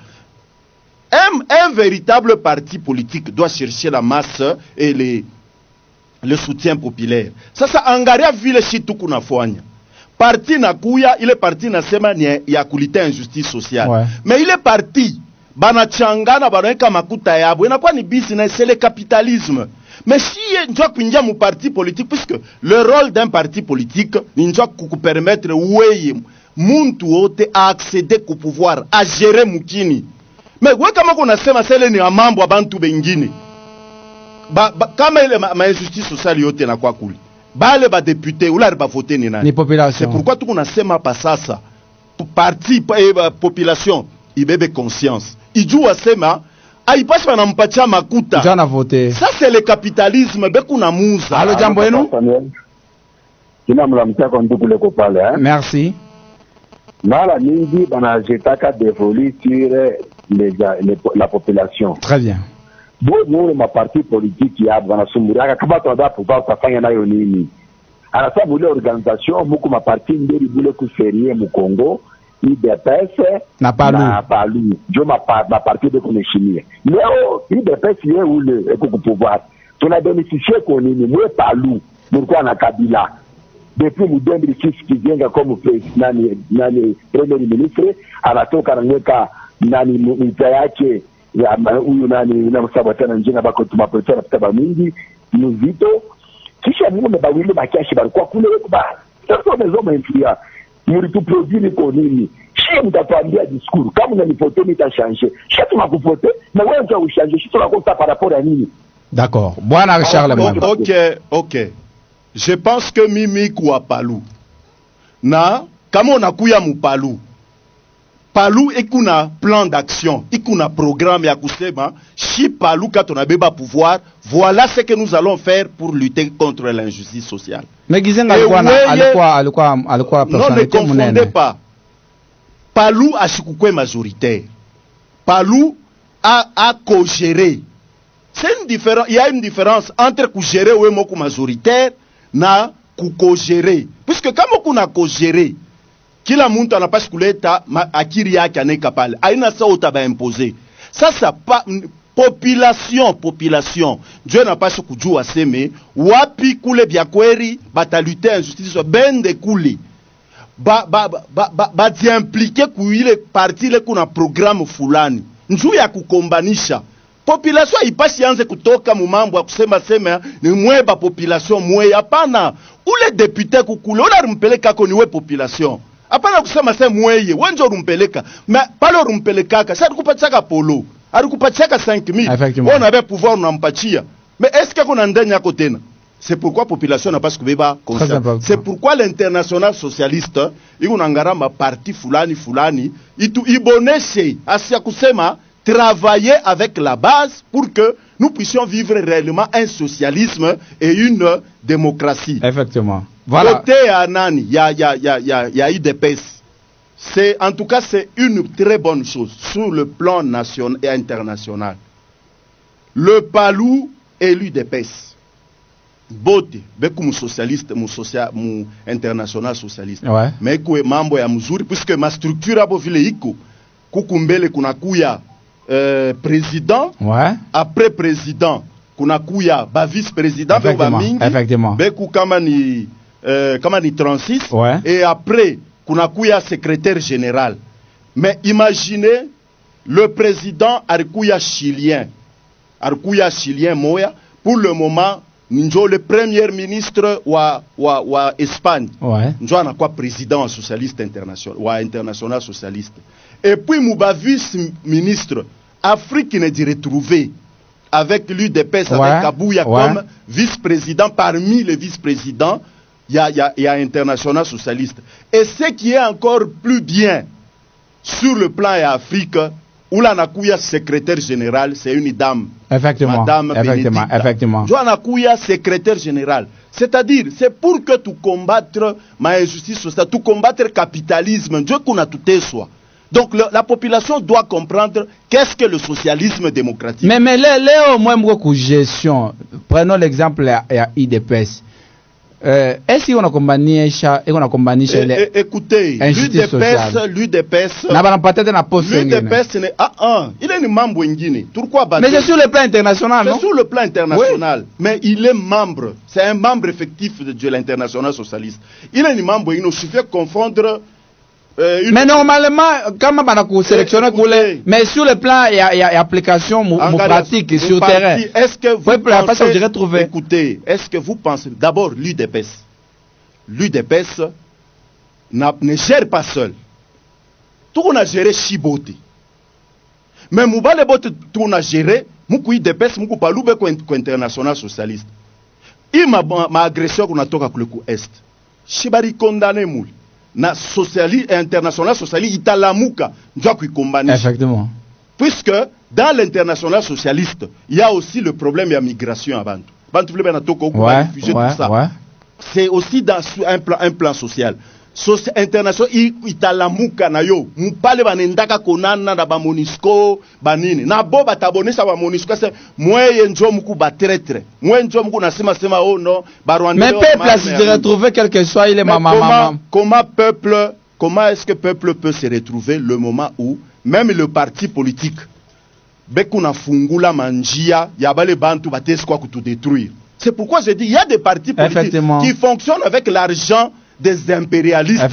[SPEAKER 1] Un véritable parti politique doit chercher la masse et le soutien populaire. Ça angaria vile shitu kuna fwanya. Parti na kuya, il est parti na sema ya kulite injustice sociale.
[SPEAKER 2] Ouais.
[SPEAKER 1] Mais il est parti banachangana banaweka makuta yabo. Inakuwa ni business, c'est le capitalisme. Mais si njua kuingia mu parti politique, puisque le rôle d'un parti politique ni njua kukupermettre weye muntu wote a accéder ku pouvoir, a gérer mukini. Mais we kama kuna sema sele ni mambo abantu bengine. Kama ile ma injustice sociale yote na kwa kuli. Bale ba député ou la ba voter ni nani?
[SPEAKER 2] Ni population.
[SPEAKER 1] C'est pourquoi tout kuna sema pa sasa. Parti population ibebe conscience. Ijua sema aipasi wanampatia makuta.
[SPEAKER 2] Jana voté.
[SPEAKER 1] Ça c'est le capitalisme beku na muza.
[SPEAKER 2] Allô jambo yenu?
[SPEAKER 4] Kina mlamtia kwa ndugu leko pale
[SPEAKER 2] Merci.
[SPEAKER 4] Mara mingi banajetaka dévolu sur la population.
[SPEAKER 2] Très bien.
[SPEAKER 4] Bo ma parti politique ya banasumburia kama tunataka pouvoir kufanya nayo nini? Anasema ile organisation muko ma parti ndiri bule kuserie mu Congo. IDPS
[SPEAKER 2] na
[SPEAKER 4] Palu. Jo ma parti de kuneshimia. Leo IDPS yeye ule eko pouvoir. Tuna bénéficier kwa nini? Mwe Palu, mlikuwa na Kabila. Depuis mu 2006 kijenga comme nani premier ministre anatoka anaweka nani mita yake huyu nani unamsabatana njina bako tumapolitiki na kitaba mingi mzito kisha mume bawili bakiashi balikuwa kule kwa sasa mezoma infia mlitu produire kwa nini shie mtatuambia discours kama unanifoto nitachange shie tunakufote na wewe ndio uchange shie tunakosa par rapport à nini.
[SPEAKER 2] D'accord. Bwana Charles Mwamba.
[SPEAKER 1] OK. Je pense que mimi kwa Palu. Na kama unakuya mu Palu. Palu ikuna plan d'action, ikuna programme ya kusema si Palu katonabeba pouvoir, voilà ce que nous allons faire pour lutter contre l'injustice sociale.
[SPEAKER 2] Mais Gizenga alikuwa personnalité munene.
[SPEAKER 1] Non, ne confondez pas. Palu ashikukwe majoritaire. Palu a co-géré. Il y a une différence entre co-gérer ou moko majoritaire na co-gérer. Puisque kama kuna co-gérer, kila muntu anapaswa kuleta akiri yake aneka pale. Aina sa utaba imposer. Sasa population. Dieu napaswa kujua seme wapi kule bya kweri batalute injustice bende kule. Ba impliquer ku ile parti ile kuna programme fulani. Njuu ya kukombanisha. Population haipasi anze kutoka mu mambo ya kusema ni mweba population mwe hapana. Ule député kukule ule rumpeleka ko niwe population. Hapana kusema mweye wenjo rumpeleka. Mais pale rumpeleka ka sasa kupachaka polo. Alikupachaka 5000. On avait pouvoir unampatia. Mais est-ce que kuna ndani yako tena? C'est pourquoi population n'a pas kubeba conscience. C'est pourquoi l'international socialiste ikunangara ma parti fulani itu iboneshe asia kusema travailler avec la base pour que nous puissions vivre réellement un socialisme et une démocratie.
[SPEAKER 2] Effectivement. Voilà.
[SPEAKER 1] Côté à Nani, il y a IDPS. C'est, en tout cas, c'est une très bonne chose sur le plan national et international. Le Palou et l'IDPS. Bote, beku mu socialiste, mu international socialiste.
[SPEAKER 2] Ouais.
[SPEAKER 1] Mais kwe mambo ya mzuri, puisque ma structure abo vile iko, kukumbele kunakuya président,
[SPEAKER 2] ouais.
[SPEAKER 1] Après président, kunakuya ba vice-président, ba mingi,
[SPEAKER 2] effectivement.
[SPEAKER 1] Beku kama ni 36,
[SPEAKER 2] ouais.
[SPEAKER 1] Et après, kunakuya secrétaire général. Mais imaginez, le président arikuya chilien moya, pour le moment, Njo le premier ministre wa Espagne.
[SPEAKER 2] Ouais.
[SPEAKER 1] Njo anakuwa président socialiste international socialiste. Et puis Mouba vice-ministre Afrique ne dit retrouvé avec l'UDPS,
[SPEAKER 2] ouais.
[SPEAKER 1] Avec Kabouya, ouais. Comme vice-président parmi les vice-présidents, il y a international socialiste. Et ce qui est encore plus bien sur le plan Afrique, où la Nakuya secrétaire général, c'est une dame.
[SPEAKER 2] Effectivement.
[SPEAKER 1] Madame
[SPEAKER 2] Effectivement.
[SPEAKER 1] Joana Kouya, secrétaire général. C'est-à-dire, c'est pour que tu combattre ma injustice sociale, tu combattre le capitalisme, Dieu qu'on a tout soit. Donc la population doit comprendre qu'est-ce que le socialisme démocratique.
[SPEAKER 2] Mais là, au moins, beaucoup gestion. Prenons l'exemple à IDPS. Est-ce qu'on a combiné
[SPEAKER 1] écoutez, l'UDPS n'est il est un membre ingénieux. Pourquoi?
[SPEAKER 2] Mais c'est sur le plan international, non?
[SPEAKER 1] C'est sur le plan international. Oui. Mais il est membre. C'est un membre effectif de l'international socialiste. Il est un membre. Il ne suffit de confondre
[SPEAKER 2] Mais normalement, comment on a sélectionné mais sur le plan, il y a application pratique sur terrain.
[SPEAKER 1] Est-ce que vous
[SPEAKER 2] pensez,
[SPEAKER 1] écoutez, est-ce que vous pensez, d'abord l'UDPS ne gère pas seul. Tout on a géré Chibote. Mais Moubale Bote, tout on a géré, Moukou UDPS, Moukou Paloube ko international socialiste. Il ma agression qu'on a toka kuleku Est. Chibari condamné moul. Na socialiste international socialiste italamuka ndio kuikombani.
[SPEAKER 2] Effectivement.
[SPEAKER 1] Puisque dans l'international socialiste, il y a aussi le problème de la migration à Bantu. Bantu vle bana toko ko réfugié tout ça.
[SPEAKER 2] Ouais.
[SPEAKER 1] C'est aussi dans un plan social. International italamuka na yo mupale banendaka konana na ba Monisco banini na bo batabonesha ba Monisco c'est moye njo muku ba traître moye njo muku nasema sema oh non ba Rwanda.
[SPEAKER 2] Mais peuple a se retrouver quel que soit il est maman.
[SPEAKER 1] Comment est-ce que peuple peut se retrouver le moment où même le parti politique bekuna fungula manjia ya bale bantu bateskwa kutu détruire. C'est pourquoi je dis il y a des partis politiques qui fonctionnent avec l'argent des impérialistes,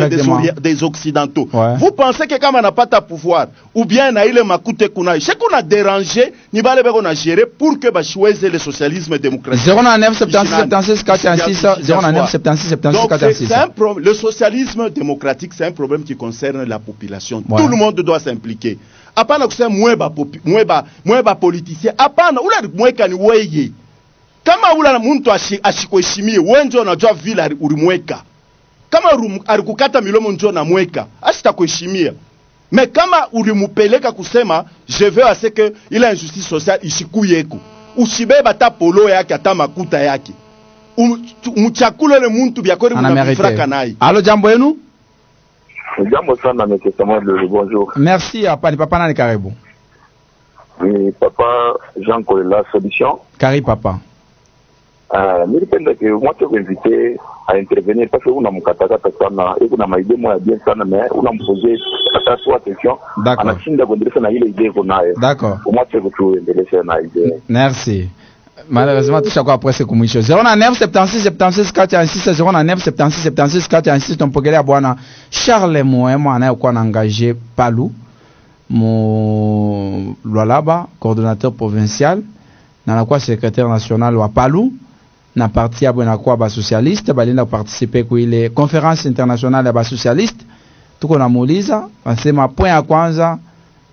[SPEAKER 1] des occidentaux. Ouais. Vous pensez que quand on n'a pas de pouvoir, ou bien na ile makute kuna, c'est qu'on a dérangé, ni balé on a géré pour que ba choisir le socialisme démocratique.
[SPEAKER 2] 09 76 76 46 09 76 76 46.
[SPEAKER 1] Le socialisme démocratique, c'est un problème qui concerne la population. Ouais. Tout le monde doit s'impliquer. Apana kusema mweba politicien. Apana ula mweka ni weye. Kama ula muntu ashikoheshimie, wenjo unajua vile ulimweka. Kama alikukata milomo njo na mweka, asitakuheshimia. Mais kama ulimupeleka kusema je veux à ce que il a injustice sociale ishikuyeko. Usibeba ta polo yake ata makuta yake. Mchakule le muntu byakori munafraka naye.
[SPEAKER 2] Allo jambo yenu?
[SPEAKER 5] Jambo sana monsieur Samuel, bonjour.
[SPEAKER 2] Merci papa, ni papa nani karibu?
[SPEAKER 5] Oui, papa Jean Kolela Solution.
[SPEAKER 2] Kari papa.
[SPEAKER 5] Nilipenda que moi tu invité à intervenir parce que una mkatakata sana et kuna maide moya bien sana mais una mposer hata soit question anashinda kuendelea na ile idée kuna nayo.
[SPEAKER 2] D'accord.
[SPEAKER 5] Moi tu veux kuendelea na idée.
[SPEAKER 2] Merci. Malheureusement tout ça quoi après c'est comme chose. 09 76 76 46 09 76 76 46 tumpokelea bwana Charles Moema anayokuwa engagé Palu mo Lwalaba coordonnateur provincial na anakuwa secrétaire national wa Palu na parti ya bwana kwa ba socialiste balinda participer kwa ile conférence internationale ya ba socialiste tuko namuuliza anasema point ya kwanza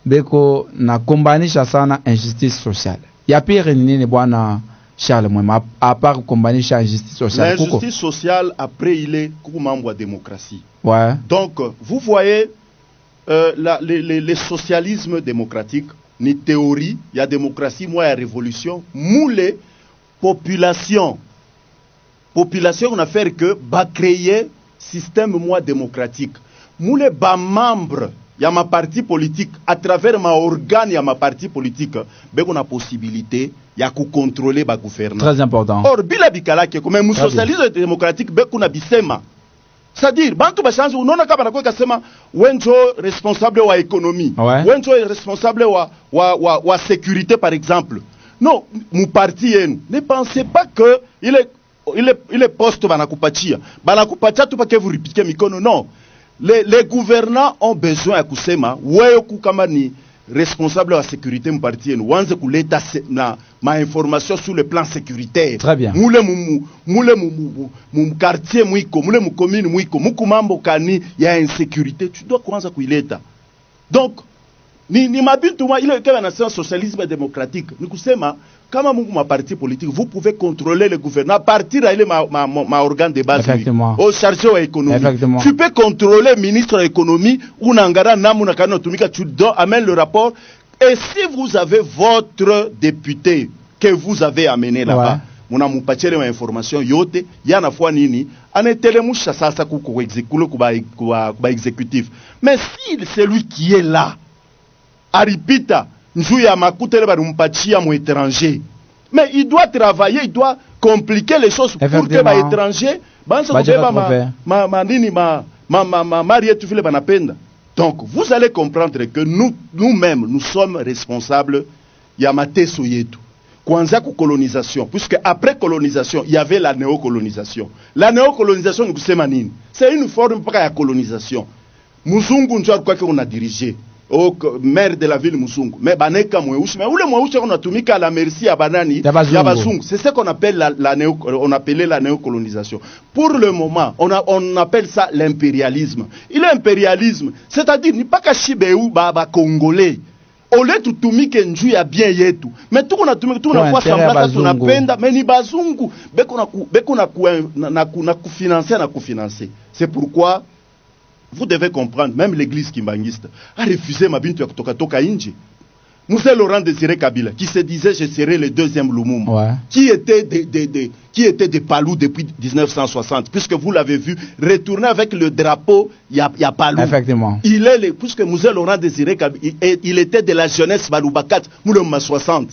[SPEAKER 2] beko na kombanisha sana injustice sociale ya pire ni nini bwana Charles Mwema à part kombanisha injustice sociale
[SPEAKER 1] kuko l'injustice sociale après il est kuko mambo ya démocratie.
[SPEAKER 2] Ouais.
[SPEAKER 1] Donc vous voyez les socialismes démocratiques ni théorie ya démocratie moi ya révolution moule population on a fait que ba créer système moi démocratique moule ba membre ya ma parti politique à travers ma organe ya ma parti politique beko na possibilité ya ku contrôler ba gouvernement.
[SPEAKER 2] Très important.
[SPEAKER 1] Or bila bikala ke comme socialisme démocratique beko na bisema. C'est-à-dire bantu ba change unaona kama nakuwa kasema wenjo responsable wa économie,
[SPEAKER 2] ouais.
[SPEAKER 1] Wenjo responsable wa sécurité par exemple. Non, mon parti yenu ne pensez pas que il est poste banakupatia tu pas que vous repiquez mikono. Non, les gouvernants ont besoin ya kusema wewe kama ni responsable wa sécurité mon parti yenu wanze kuleta na ma information sur le plan sécuritaire.
[SPEAKER 2] Très bien.
[SPEAKER 1] Moule quartier mwiko, moule mu commune mwiko, muku mambo kani ya insécurité, tu dois kuanza kuileta. Donc ni mabintu ma ile kama nation socialisme démocratique ni kusema kama mungu ma parti politique vous pouvez contrôler le gouvernement à partir de ma organe de base au chargé wa économie. Tu peux contrôler ministre de l'économie ou nangara namu na kana tumika tu amène le rapport et si vous avez votre député que vous avez amené là-bas muna mupachele ma information yote yana fois nini anetelemusha sasa kuko exécuter kuba exécutif mais si c'est lui qui est là aripita nzou ya makutele barumpachia mu étranger mais il doit travailler, il doit compliquer les choses pour que ba étranger banza kubeba ma mariette vile banapenda. Donc vous allez comprendre que nous-mêmes nous sommes responsables ya mateso yetu kwanza ku colonisation, puisque après colonisation il y avait la néocolonisation. La néocolonisation ni kusema nini? C'est une forme paka ya colonisation. Muzungu ndio alikuwa qu'on a dirigé au maire de la ville Muzungu, mais baneka mweusi, mais ule mweusi on a tumika à la merci à banani ya bazungu. C'est ce qu'on appelle on appelait la néocolonisation. Pour le moment, on appelle ça l'impérialisme. Il est impérialisme, c'est-à-dire ni pas kashibeu ba congolais. Ole tutumike njuu ya bien yetu. Mais tout on a tumika tout on a sembla tunapenda, mais ni bazungu beko na kufinancer. C'est pourquoi vous devez comprendre, même l'église kimbangiste a refusé Mabintu ya kutoka toka inji. Moussa Laurent Désiré Kabila, qui se disait je serai le deuxième Lumumba, ouais. qui était des Palou depuis 1960, puisque vous l'avez vu, retourner avec le drapeau, il y a Palou.
[SPEAKER 2] Effectivement.
[SPEAKER 1] Puisque Moussa Laurent Désiré Kabila, il était de la jeunesse Baloubakat, Moulema 60.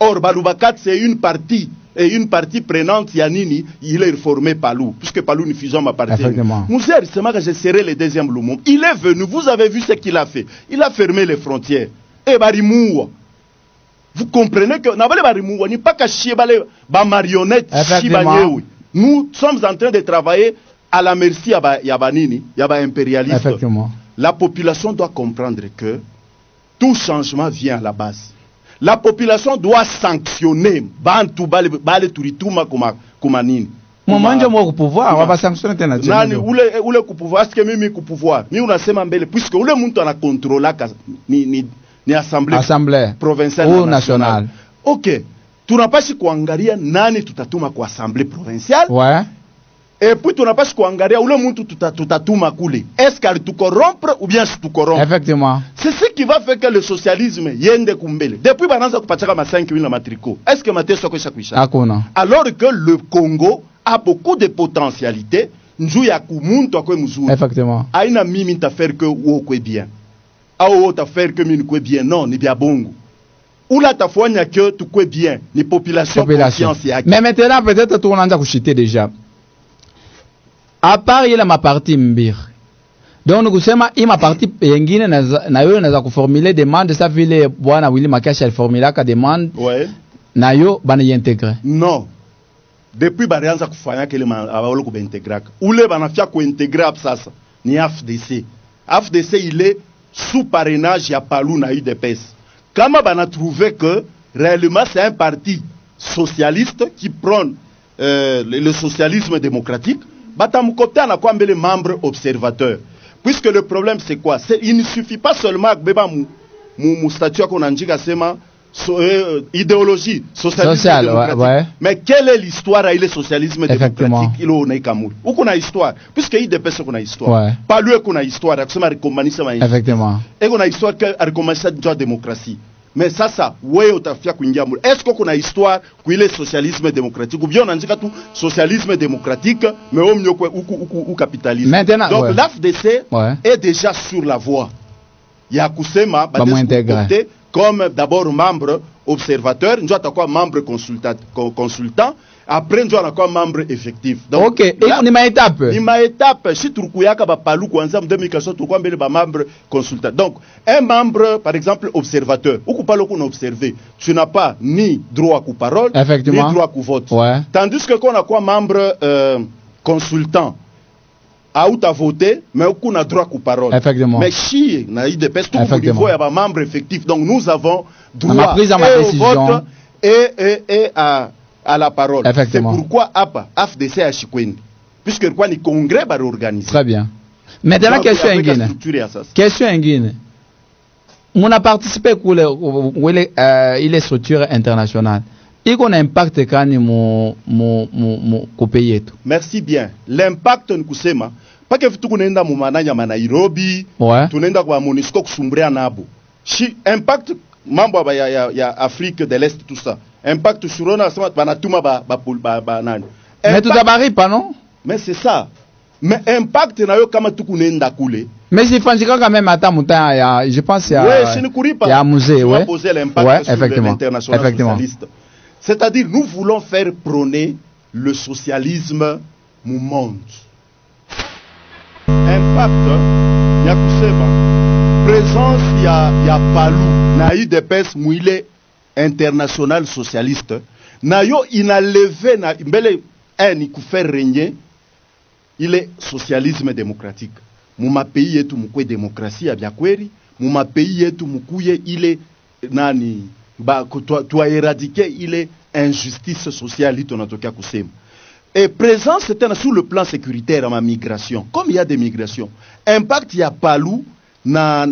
[SPEAKER 1] Or, Baloubakat, c'est une partie prenante, Yanini, il est formé Palou, puisque Palou ne fusion ma partie. Moussa, c'est que je serai le deuxième Lumumba. Il est venu, vous avez vu ce qu'il a fait. Il a fermé les frontières. Et Barimouwa. Vous comprenez que Nabale Barimouwa n'est pas caché ba marionnette Chibanyewi. Nous sommes en train de travailler à la merci à Yabanini, Yaba impérialiste. La population doit comprendre que tout changement vient à la base. La population doit sanctionner Bantu Bale Turituma Kumanini.
[SPEAKER 2] Mwanje mwa pouvoir, on va sanctionner tena.
[SPEAKER 1] Nani ule pouvoir, est-ce que mimi pouvoir? Mi unasema mbele puisque ule muntu ana contrôler ni assemblée provinciale ou nationale. OK. Tunapaswa kuangalia nani tutatuma kwa assemblée provinciale.
[SPEAKER 2] Ouais.
[SPEAKER 1] Et puis tunapaswa kuangalia ule muntu tutatuma kule. Est-ce qu'elle tu corrompre ou bien tu corrompre?
[SPEAKER 2] Effectivement.
[SPEAKER 1] C'est ce qui va faire que le socialisme yende kumbele. Depuis bananza kupachaka ma 5000 na matriko. Est-ce que mateso ko shakwisha?
[SPEAKER 2] Hakuna.
[SPEAKER 1] Alors que le Congo a beaucoup de potentialités. Njou ya kumuntu akwe mzuri.
[SPEAKER 2] Effectivement.
[SPEAKER 1] Aina mimi nitafaire que wokwe bien. Au t'affaire que mine kwe bien, non, ni bien bongo. Ou la tafouanya que tu kwe bien, ni population conscience yaki.
[SPEAKER 2] Mais maintenant, peut-être tout le monde a couché déjà. À part il y a ma partie mbir. Donc nous kusema ima partie yengine na yo naza kuformuler demande sa vile bwana Willy Makashi al formula ka demande.
[SPEAKER 1] Ouais.
[SPEAKER 2] Na yo bana y intégrer.
[SPEAKER 1] Non. Depuis barianza kufanya kele abalo ko intégrer. Ule bana fia ko intégrer sasa. Ni AFDC. AFDC il est sous parrainage ya Palou na UDPS. Kama bana trouvé que réellement c'est un parti socialiste qui prône le socialisme démocratique, batamukopta na kwa mbele membre observateur. Puisque le problème c'est quoi? Il ne suffit pas seulement que beba mu statut qu'on anjika sema idéologie socialiste démocratique. Ouais. Mais quelle est l'histoire à le socialisme démocratique? Il on a Kamoul. Où qu'on a histoire? Puisque il dépêche qu'on a histoire. Ouais. Pas lui qu'on a histoire.
[SPEAKER 2] Effectivement.
[SPEAKER 1] Et qu'on a histoire que recommencer la démocratie. Mais ça, ouais, on t'a fait est-ce qu'on a histoire qu'il est socialisme démocratique ou bien on a dit tout socialisme démocratique, mais au mieux ou capitalisme.
[SPEAKER 2] Maintenant,
[SPEAKER 1] donc
[SPEAKER 2] ouais.
[SPEAKER 1] l'AFDC est déjà sur la voie. Il y a Kousema, comme d'abord membre observateur, nous avons quoi membre consultant, après nous avons quoi membre effectif.
[SPEAKER 2] Donc, ok, et ni ma
[SPEAKER 1] étape, si tu kuyaka ba palu kwanza 2014 tu kwambele ba membre consultant. Donc, un membre par exemple observateur, ou pas qu'on observé, tu n'as pas ni droit à parole, ni droit à vote.
[SPEAKER 2] Ouais.
[SPEAKER 1] Tandis que qu'on a quoi membre consultant a ou t'as voté, mais aucun n'a droit à parole.
[SPEAKER 2] Effectivement.
[SPEAKER 1] Mais si, na IDPS, tout au niveau, il y a un membre effectif. Donc nous avons droit
[SPEAKER 2] au
[SPEAKER 1] vote et à la parole.
[SPEAKER 2] C'est
[SPEAKER 1] pourquoi AFDC a Chikweni. Puisque quoi, le congrès va organiser.
[SPEAKER 2] Très bien. Maintenant, question en Guinée. Question en Guinée. On a participé à les structures internationales. Et qu'on impact quand mon pays.
[SPEAKER 1] Merci bien. L'impact nkusema pas que tu kunenda mu mananya ma Nairobi, tunaenda kwa MONUSCO kusumbria nabo. Si impact mambo ya Afrique de l'Est tout ça. Impact sur on sema banatuma ba nani.
[SPEAKER 2] Mais tout d'abord pas non?
[SPEAKER 1] Mais c'est ça. Mais impact na yo kama tu kunenda kule.
[SPEAKER 2] Mais c'est fanzika quand même attends muta je pense il y a un musée
[SPEAKER 1] ouais. Poser l'impact sur l'international socialiste. C'est-à-dire, nous voulons faire prôner le socialisme au monde. Impact, il y a présence, il y a Palou, na UDPS, mouilé international socialiste. Na yo, il a levé, na mbele, il faut faire régner, il est socialisme démocratique. muma pays yetu mkwe demokrasia bya kweli, muma pays yetu mkuye ile nani ba tu éradiquer ile injustice sociale tunatokea kusema. Et présence c'était sur le plan sécuritaire à ma migration. Comme il y a des migrations, impact ya Palu na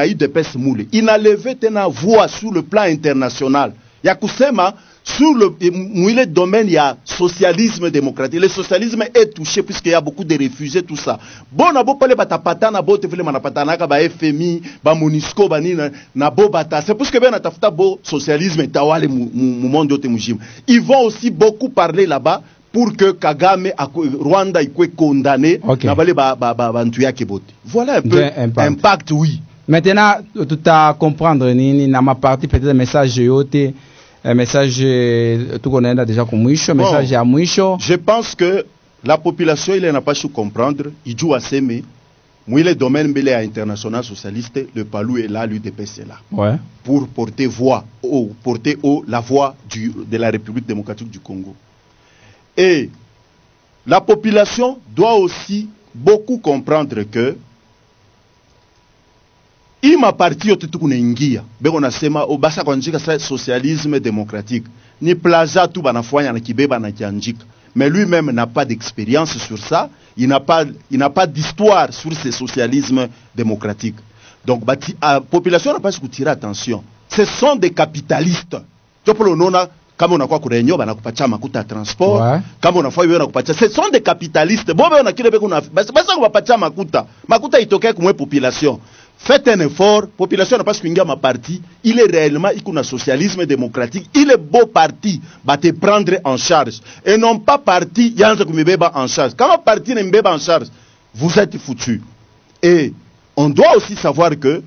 [SPEAKER 1] UDPS Moule. Il a levé tena voix sur le plan international. Ya kusema sur le domaine il y a socialisme démocratique. Le socialisme est touché puisqu'il y a beaucoup de réfugiés tout ça. Bon na bo pale batapatana bo te vile manapatana ka ba FMI, ba MONUSCO ba ni na bo bata. C'est parce que ben atafuta bo socialisme tawale mu monde yote mujima. Ils vont aussi beaucoup parler là-bas pour que Kagame Rwanda ikoe condamné na bale bantu yake bote. Voilà un peu impact oui.
[SPEAKER 2] Maintenant tout à comprendre nini na ma partie peut-être message yote message tout connaît déjà comme mwisho message ya mwisho.
[SPEAKER 1] Je pense que la population il n'a pas su comprendre, il joue à s'aimer. Moi le domaine mbele à international socialiste, le Palou est là, l'UDPS est là.
[SPEAKER 2] Ouais.
[SPEAKER 1] Pour porter haut la voix de la République démocratique du Congo. Et la population doit aussi beaucoup comprendre que ima parti yote tukunaingia beko nasema obasa kwa njika sa socialisme démocratique ni plaza tu banafanya na kibeba na kianjika, mais lui-même n'a pas d'expérience sur ça, il n'a pas d'histoire sur ce socialisme démocratique. Donc la population n'a pas su tirer attention. Ce sont des capitalistes. Kama unakuwa kurenyo banakupatia makuta ya transport, ouais. Kama unafanya wewe unakupatia, ce sont des capitalistes. Bobe unakile beko na basi kupatia makuta itokee kumwe population. Faites un effort, population n'a pas kuingia ma parti, il est réellement ikuna socialisme démocratique, il est beau parti ba te prendre en charge et non pas parti yanza kumibeba en charge. Kama parti ne mbeba en charge, vous êtes foutus. Et on doit aussi savoir que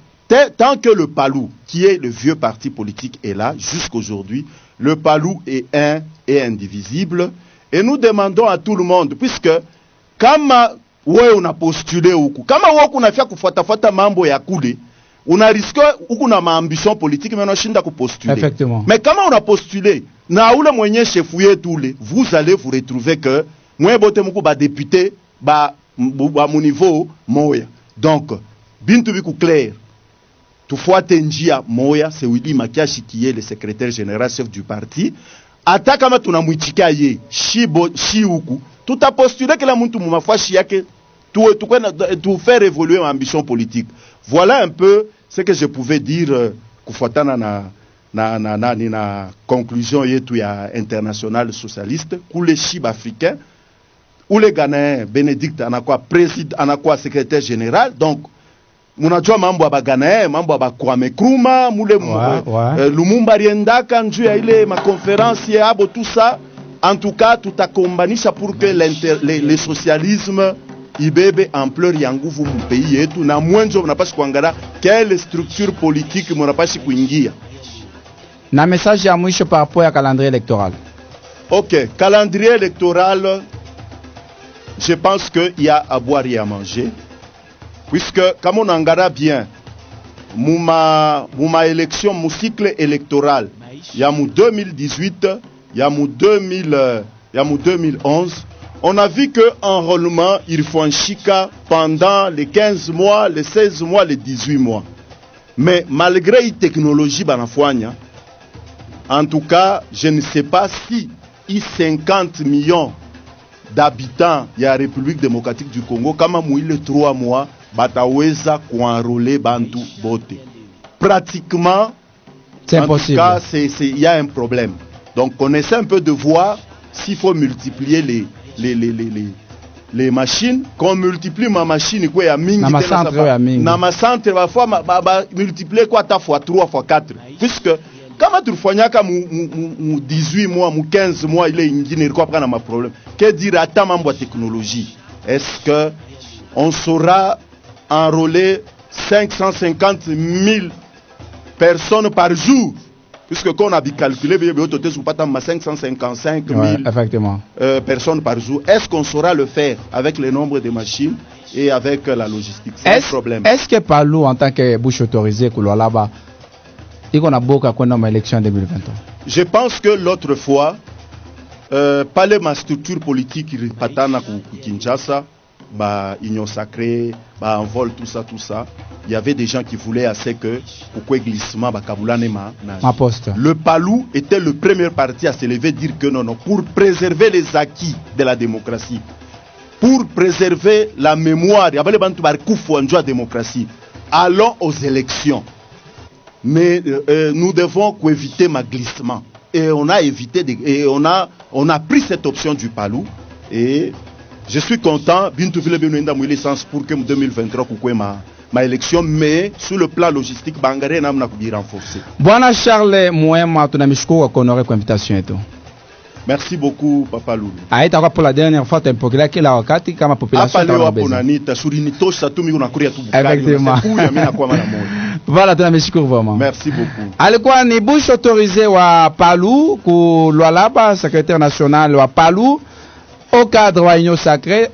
[SPEAKER 1] tant que le Palou, qui est le vieux parti politique, est là jusqu'aujourd'hui, le Palou est un et indivisible. Et nous demandons à tout le monde, puisque kama wewe una postulé huku, kama wewe unafia kufuata mambo ya kule, una risque huku na maambition politique mais unashinda kupostuler.
[SPEAKER 2] Effectivement.
[SPEAKER 1] Mais kama una postulé na ule mwenye chefu yetu ule, vous allez vous retrouver que mwe bote muku ba député ba mu niveau moya. Donc bintu biku clair. Tufuate njia moya, c'est Willy Makiashi qui est le secrétaire général chef du parti. Ata kama tunamwitika ye shi huku, tutapostuler kila mtu mumafashi yake tu faire évoluer l'ambition politique. Voilà un peu ce que je pouvais dire kufuatana na conclusion yetu ya international socialiste kule shib africain ou les Ghanéens Bénédicte anakuwa président anakuwa secrétaire général. Donc munajua mambo ya Ghanéen, mambo ya Kwame Nkrumah, mule Lumumba riendaka njuu ya ile makonferensi ya abo tout ça. En tout cas, tutakombanisha pour que le socialisme ibebe ampleur ya nguvu mu pays yetu, na mwenzo mnapaswa kuangalia quelle structure politique mnapaswa kuingia.
[SPEAKER 2] Na message ya mwisho par rapport à calendrier électoral.
[SPEAKER 1] OK, calendrier électoral, je pense que il y a à boire et à manger. Puisque comme on angara bien mouma élection mon cycle électoral, il y a 2018, il y a 2011, on a vu que enrôlement il faut un chica pendant les 15 mois, les 16 mois, les 18 mois. Mais malgré la technologie banafouanya, en tout cas, je ne sais pas si 50 millions d'habitants de la République démocratique du Congo, comme il 3 mois, bataweza kuenrôler bantu bote. Pratiquement,
[SPEAKER 2] c'est impossible.
[SPEAKER 1] En tout cas, il y a un problème. Donc, on essaie un peu de voir s'il faut multiplier les machines. Qu'on multiplie ma machine, quoi, il y a mingi.
[SPEAKER 2] Dans ma
[SPEAKER 1] centre, parfois, multiplier quoi, ta fois 3, fois 4. Puisque, quand tu fais 18 mois, 15 mois, il est ingénieur, quoi, prendre ma problème. Que dire à ta membre de technologie? Est-ce que on saura enrôler 550 000 personnes par jour? Puisque quand on a calculé, il y a 555 000 personnes par jour. Est-ce qu'on saura le faire avec le nombre de machines et avec la logistique? C'est un problème.
[SPEAKER 2] Est-ce que Palou, en tant que bouche autorisée, là-bas, il y a beaucoup à l'élection 2023?
[SPEAKER 1] Je pense que l'autre fois, pas les ma structure politique Kinshasa, Union Sacrée, Envol, tout ça, il y avait des gens qui voulaient assez que pourquoi glissement
[SPEAKER 2] ma poste.
[SPEAKER 1] Le PALU était le premier parti à se lever dire que non, pour préserver les acquis de la démocratie, pour préserver la mémoire, démocratie, allons aux élections. Mais nous devons éviter ma glissement. Et on a évité, on a pris cette option du PALU. Et je suis content, pour que 2023 ma élection, mais sur le plan logistique, Bangaré n'a pas renforcé.
[SPEAKER 2] Bwana Charles Mouema, tunamshukuru kwa kuonore kwa invitation yetu.
[SPEAKER 1] Merci beaucoup, Papa Lulu.
[SPEAKER 2] Aita kwa pour la dernière fois tumpokea kila wakati kama population
[SPEAKER 1] tawanabeza.
[SPEAKER 2] Effectivement. Voilà, tunamshukuru vraiment.
[SPEAKER 1] Merci beaucoup.
[SPEAKER 2] Alikuwa ni bouche autorisé wa PALU ku Lualaba, secrétaire national wa PALU au cadre wa Union Sacrée.